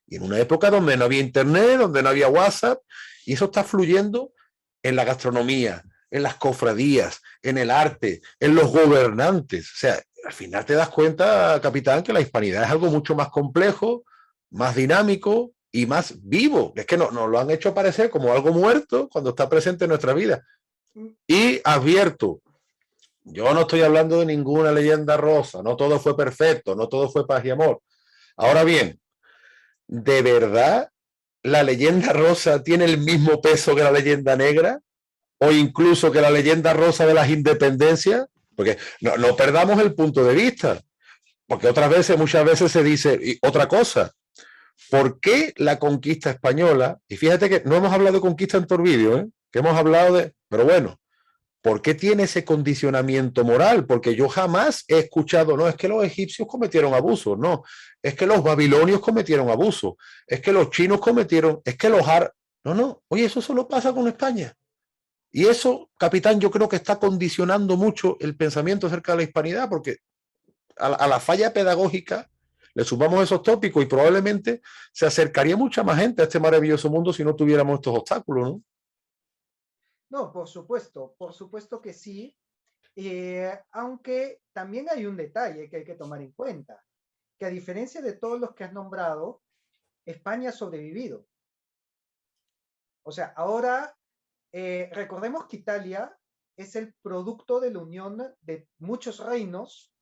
y en una época donde no había internet, donde no había WhatsApp, y eso está fluyendo en la gastronomía, en las cofradías, en el arte, en los gobernantes. O sea, al final te das cuenta, capitán, que la hispanidad es algo mucho más complejo, más dinámico y más vivo. Es que nos lo han hecho parecer como algo muerto cuando está presente en nuestra vida. Y advierto, yo no estoy hablando de ninguna leyenda rosa, no todo fue perfecto, no todo fue paz y amor. Ahora bien, ¿de verdad la leyenda rosa tiene el mismo peso que la leyenda negra? O incluso que la leyenda rosa de las independencias, porque no perdamos el punto de vista, porque muchas veces se dice y otra cosa. ¿Por qué la conquista española? Y fíjate que no hemos hablado de conquista en Torvidio, que hemos hablado de, pero bueno, ¿por qué tiene ese condicionamiento moral? Porque yo jamás he escuchado, no, es que los egipcios cometieron abusos, no, es que los babilonios cometieron abusos, es que los chinos cometieron, es que los árabes, no, oye, eso solo pasa con España. Y eso, capitán, yo creo que está condicionando mucho el pensamiento acerca de la hispanidad, porque a la falla pedagógica le sumamos esos tópicos y probablemente se acercaría mucha más gente a este maravilloso mundo si no tuviéramos estos obstáculos, ¿no? No, por supuesto que sí, aunque también hay un detalle que hay que tomar en cuenta, que a diferencia de todos los que has nombrado, España ha sobrevivido. O sea, ahora recordemos que Italia es el producto de la unión de muchos reinos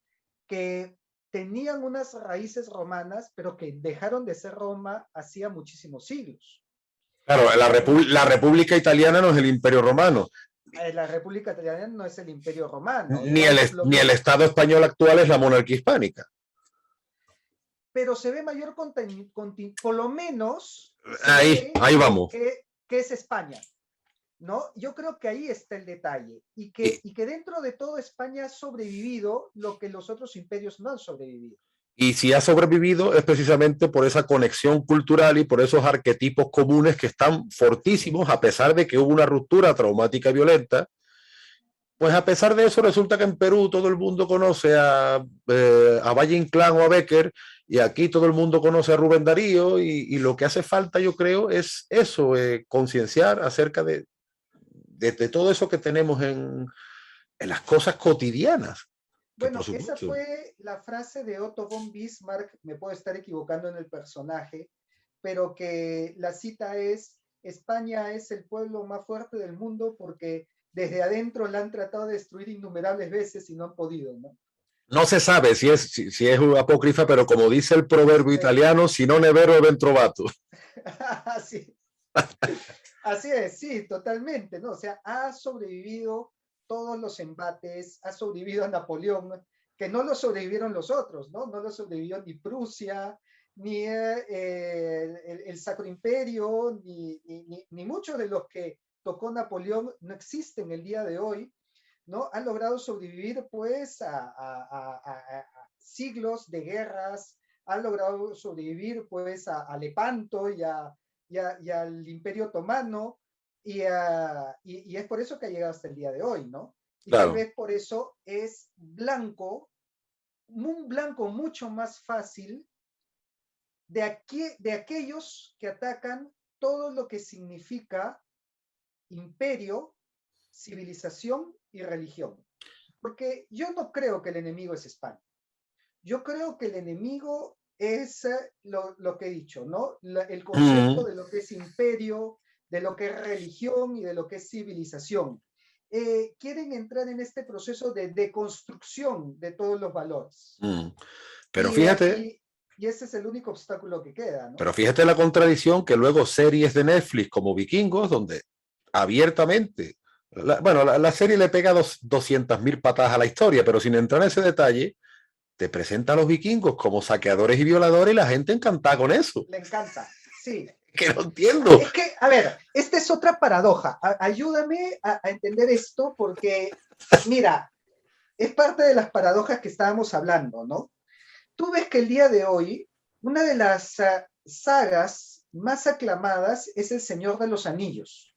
que tenían unas raíces romanas, pero que dejaron de ser Roma hacía muchísimos siglos. Claro, la República Italiana no es el Imperio Romano. La República Italiana no es el Imperio Romano, Ni ni el Estado español actual es la monarquía hispánica. pero se ve mayor por lo menos Ahí vamos. Que es España, ¿no? Yo creo que ahí está el detalle y que dentro de todo España ha sobrevivido lo que los otros imperios no han sobrevivido. Y si ha sobrevivido es precisamente por esa conexión cultural y por esos arquetipos comunes que están fortísimos, a pesar de que hubo una ruptura traumática y violenta. Pues a pesar de eso, resulta que en Perú todo el mundo conoce a Valle Inclán o a Becker, y aquí todo el mundo conoce a Rubén Darío, y lo que hace falta, yo creo, es eso, concienciar acerca de todo eso que tenemos en las cosas cotidianas. Bueno, esa fue la frase de Otto von Bismarck, me puedo estar equivocando en el personaje, pero que la cita es: España es el pueblo más fuerte del mundo porque desde adentro la han tratado de destruir innumerables veces y no han podido, ¿no? No se sabe si es apócrifa, pero como dice el proverbio italiano, si no ne vero ben trovato. Así, así es, sí, totalmente, ¿no? O sea, ha sobrevivido todos los embates, ha sobrevivido a Napoleón, que no lo sobrevivieron los otros, ¿no? No lo sobrevivió ni Prusia, ni el Sacro Imperio, ni muchos de los que tocó Napoleón no existen el día de hoy, ¿no? Han logrado sobrevivir pues a siglos de guerras, han logrado sobrevivir pues a Lepanto y al Imperio Otomano, y es por eso que ha llegado hasta el día de hoy, ¿no? Y claro, tal vez por eso es un blanco mucho más fácil de aquellos que atacan todo lo que significa imperio, civilización y religión. porque yo no creo que el enemigo es España. Yo creo que el enemigo es lo que he dicho, ¿no? El concepto Mm, de lo que es imperio, de lo que es religión y de lo que es civilización. Quieren entrar en este proceso de deconstrucción de todos los valores. mm. Pero Y, eh, fíjate, y, y ese es el único obstáculo que queda, ¿no? pero fíjate la contradicción que luego series de Netflix como Vikingos, donde abiertamente, bueno, la serie le pega 200.000 patadas a la historia, pero sin entrar en ese detalle, te presenta a los vikingos como saqueadores y violadores y la gente encantada con eso. Le encanta, sí. Que no entiendo. Es que, a ver, esta es otra paradoja. Ayúdame a entender esto porque, mira, es parte de las paradojas que estábamos hablando, ¿no? Tú ves que el día de hoy, una de las sagas más aclamadas es El Señor de los Anillos.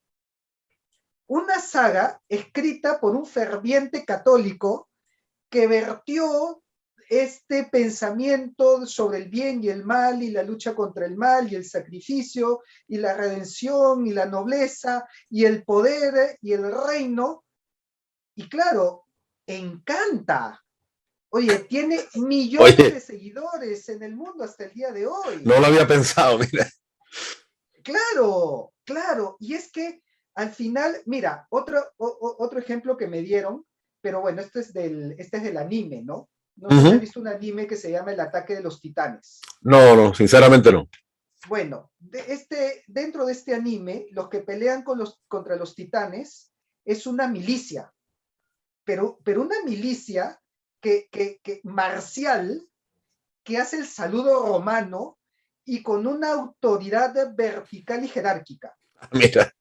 Una saga escrita por un ferviente católico que vertió este pensamiento sobre el bien y el mal y la lucha contra el mal y el sacrificio y la redención y la nobleza y el poder y el reino. Y claro, encanta. Oye, tiene millones Oye, de seguidores en el mundo hasta el día de hoy. no lo había pensado, mira. Claro, claro. Y es que al final, mira, otro ejemplo que me dieron, pero bueno, este es del anime, ¿no? No Uh sé si has -huh. visto un anime que se llama El Ataque de los Titanes. No, no, sinceramente no. Bueno, dentro de este anime, los que pelean contra los titanes es una milicia, pero una milicia que marcial, que hace el saludo romano y con una autoridad vertical y jerárquica. Mira.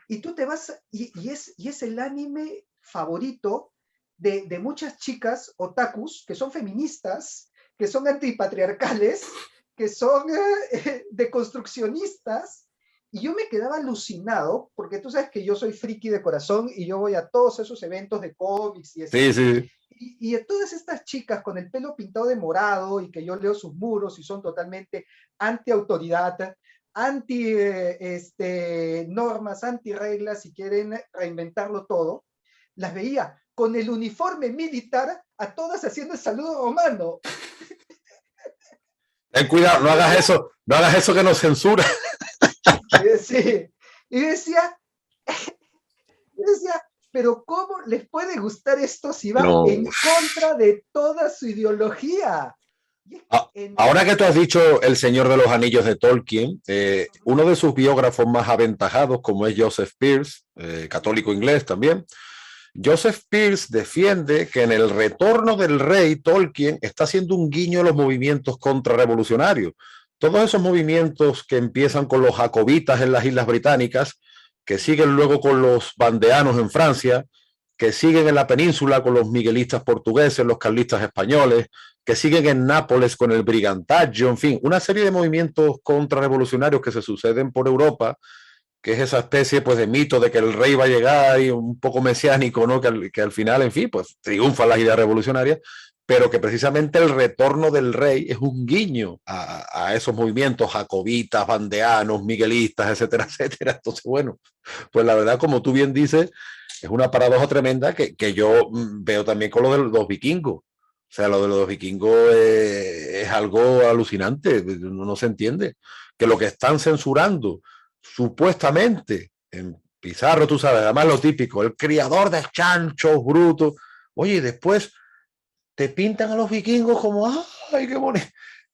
Y tú te vas, y es el anime favorito de muchas chicas otakus que son feministas, que son antipatriarcales, que son deconstruccionistas, y yo me quedaba alucinado, porque tú sabes que yo soy friki de corazón y yo voy a todos esos eventos de cómics y eso. Sí, sí. Y de todas estas chicas con el pelo pintado de morado y que yo leo sus muros y son totalmente anti-autoridad, anti-normas, anti-reglas y quieren reinventarlo todo, las veía con el uniforme militar a todas haciendo el saludo romano. Ten cuidado, no Y hagas decía, eso, no hagas eso que nos censura. sí, y decía, y decía, pero ¿cómo les puede gustar esto si va No. en contra de toda su ideología? Y es que Ahora que tú has dicho El Señor de los Anillos de Tolkien, uno de sus biógrafos más aventajados, como es Joseph Pearce, católico inglés también, Joseph Pearce defiende que en El Retorno del Rey, Tolkien está haciendo un guiño a los movimientos contrarrevolucionarios. Todos esos movimientos que empiezan con los jacobitas en las Islas Británicas, que siguen luego con los bandeanos en Francia, que siguen en la península con los miguelistas portugueses, los carlistas españoles, que siguen en Nápoles con el brigantaggio, en fin, una serie de movimientos contrarrevolucionarios que se suceden por Europa, que es esa especie pues de mito de que el rey va a llegar y un poco mesiánico, ¿no? Que al final, en fin, pues triunfan las ideas revolucionarias, pero que precisamente el retorno del rey es un guiño a esos movimientos jacobitas, bandeanos, miguelistas, etcétera, etcétera. Entonces, bueno, pues la verdad, como tú bien dices, es una paradoja tremenda que yo veo también con lo de los vikingos. O sea, lo de los vikingos es algo alucinante, no se entiende. Que lo que están censurando supuestamente en Pizarro, tú sabes, además lo típico, el criador de chanchos brutos. Oye, y después te pintan a los vikingos como, ay, qué bonito.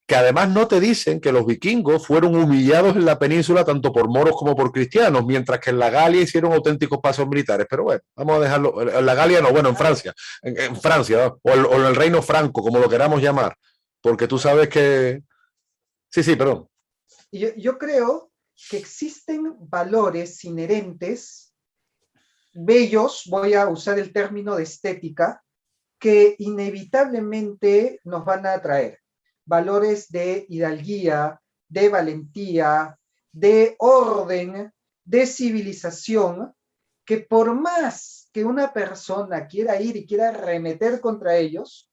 Que además no te dicen que los vikingos fueron humillados en la península tanto por moros como por cristianos, mientras que en la Galia hicieron auténticos pasos militares. Pero bueno, vamos a dejarlo. En la Galia no, bueno, en Francia, en Francia, ¿no? O en el Reino Franco, como lo queramos llamar, porque tú sabes que. Sí, sí, perdón. yo creo que existen valores inherentes, bellos, voy a usar el término de estética, que inevitablemente nos van a atraer. Valores de hidalguía, de valentía, de orden, de civilización, que por más que una persona quiera ir y quiera arremeter contra ellos,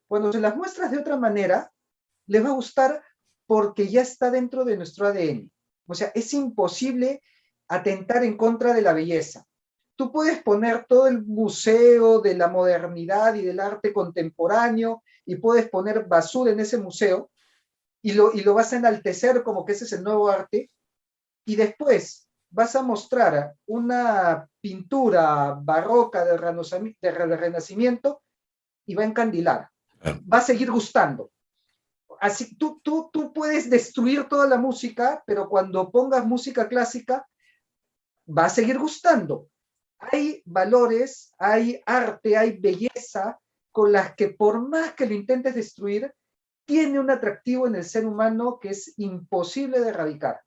cuando se las muestras de otra manera, les va a gustar porque ya está dentro de nuestro ADN. O sea, es imposible atentar en contra de la belleza. tú puedes poner todo el museo de la modernidad y del arte contemporáneo y puedes poner basura en ese museo y lo vas a enaltecer como que ese es el nuevo arte, y después vas a mostrar una pintura barroca del Renacimiento y va a encandilar, va a seguir gustando. Así, tú puedes destruir toda la música, pero cuando pongas música clásica, va a seguir gustando. Hay valores, hay arte, hay belleza con las que por más que lo intentes destruir, tiene un atractivo en el ser humano que es imposible de erradicar.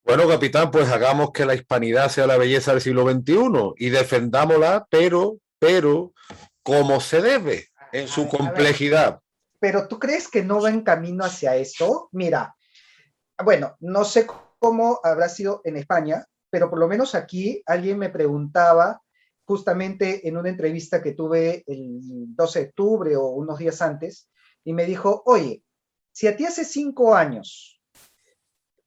Bueno, capitán, pues hagamos que la hispanidad sea la belleza del siglo XXI y defendámosla, pero como se debe, en su complejidad. Pero ¿tú crees que no va en camino hacia eso? Mira, bueno, no sé cómo habrá sido en España, pero por lo menos aquí alguien me preguntaba justamente en una entrevista que tuve el 12 de octubre o unos días antes, y me dijo, oye, si a ti hace 5 años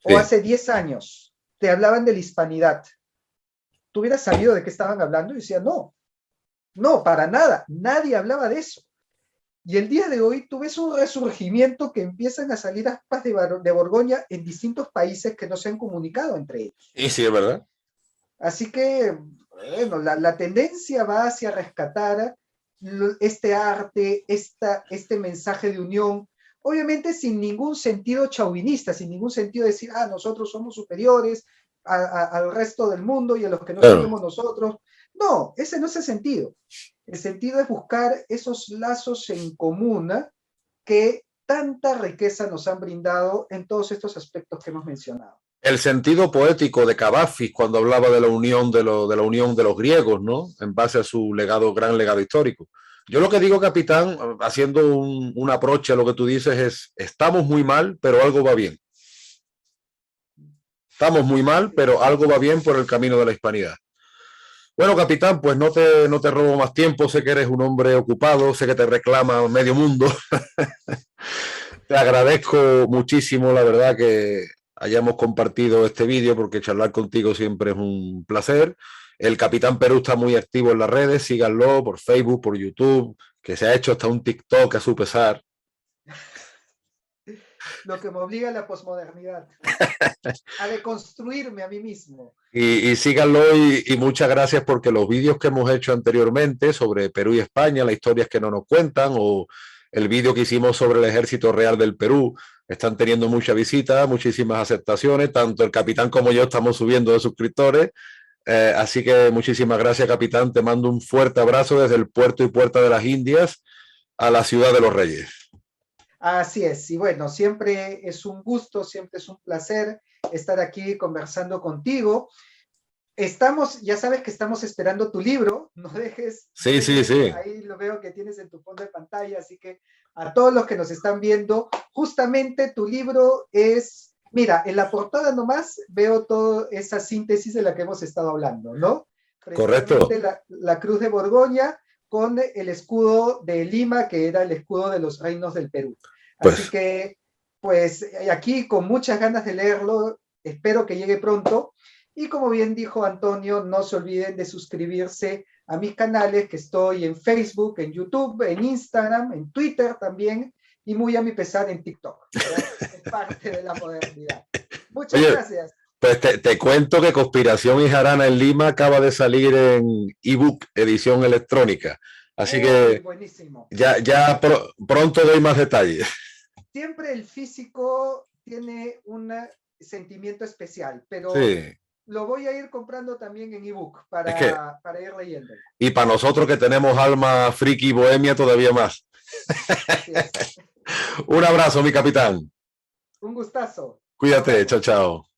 o hace 10 años te hablaban de la hispanidad, ¿tú hubieras sabido de qué estaban hablando? Y decía, no, no, para nada, nadie hablaba de eso. Y el día de hoy tú ves un resurgimiento que empiezan a salir aspas de Borgoña en distintos países que no se han comunicado entre ellos. Y sí, es verdad. Así que, bueno, la tendencia va hacia rescatar este arte, este mensaje de unión, obviamente sin ningún sentido chauvinista, sin ningún sentido de decir, ah, nosotros somos superiores al resto del mundo y a los que no seguimos nosotros. No, ese no es el sentido. El sentido es buscar esos lazos en común que tanta riqueza nos han brindado en todos estos aspectos que hemos mencionado. El sentido poético de Cavafis cuando hablaba de la unión de la unión de los griegos, ¿no? En base a su legado, gran legado histórico. Yo lo que digo, capitán, haciendo un approach a lo que tú dices es, estamos muy mal, pero algo va bien. Estamos muy mal, pero algo va bien por el camino de la hispanidad. Bueno, capitán, pues no te robo más tiempo, sé que eres un hombre ocupado, sé que te reclama medio mundo. Te agradezco muchísimo, la verdad, que hayamos compartido este vídeo, porque charlar contigo siempre es un placer. El Capitán Perú está muy activo en las redes, síganlo por Facebook, por YouTube, que se ha hecho hasta un TikTok a su pesar. Lo que me obliga a la posmodernidad, a deconstruirme a mí mismo. Y síganlo y muchas gracias porque los vídeos que hemos hecho anteriormente sobre Perú y España, las historias que no nos cuentan, o el vídeo que hicimos sobre el Ejército Real del Perú, están teniendo mucha visita, muchísimas aceptaciones, tanto el capitán como yo estamos subiendo de suscriptores, así que muchísimas gracias, capitán, te mando un fuerte abrazo desde el puerto y puerta de las Indias a la ciudad de los Reyes. Así es, y bueno, siempre es un gusto, siempre es un placer estar aquí conversando contigo. Ya sabes que estamos esperando tu libro, no dejes. Sí, sí, sí. Ahí lo veo que tienes en tu fondo de pantalla, así que a todos los que nos están viendo, justamente tu libro es, mira, en la portada nomás veo toda esa síntesis de la que hemos estado hablando, ¿no? Correcto. La Cruz de Borgoña con el escudo de Lima, que era el escudo de los reinos del Perú. Así que, pues, aquí con muchas ganas de leerlo, espero que llegue pronto. Y como bien dijo Antonio, no se olviden de suscribirse a mis canales, que estoy en Facebook, en YouTube, en Instagram, en Twitter también, y muy a mi pesar en TikTok. Es parte de la modernidad. Muchas gracias. Pues te cuento que Conspiración y Jarana en Lima acaba de salir en ebook, edición electrónica. Así que buenísimo. Pronto doy más detalles. Siempre el físico tiene un sentimiento especial, pero lo voy a ir comprando también en ebook para ir leyendo. Y para nosotros que tenemos alma friki y bohemia todavía más. Un abrazo, mi capitán. Un gustazo. Cuídate, chao, chao.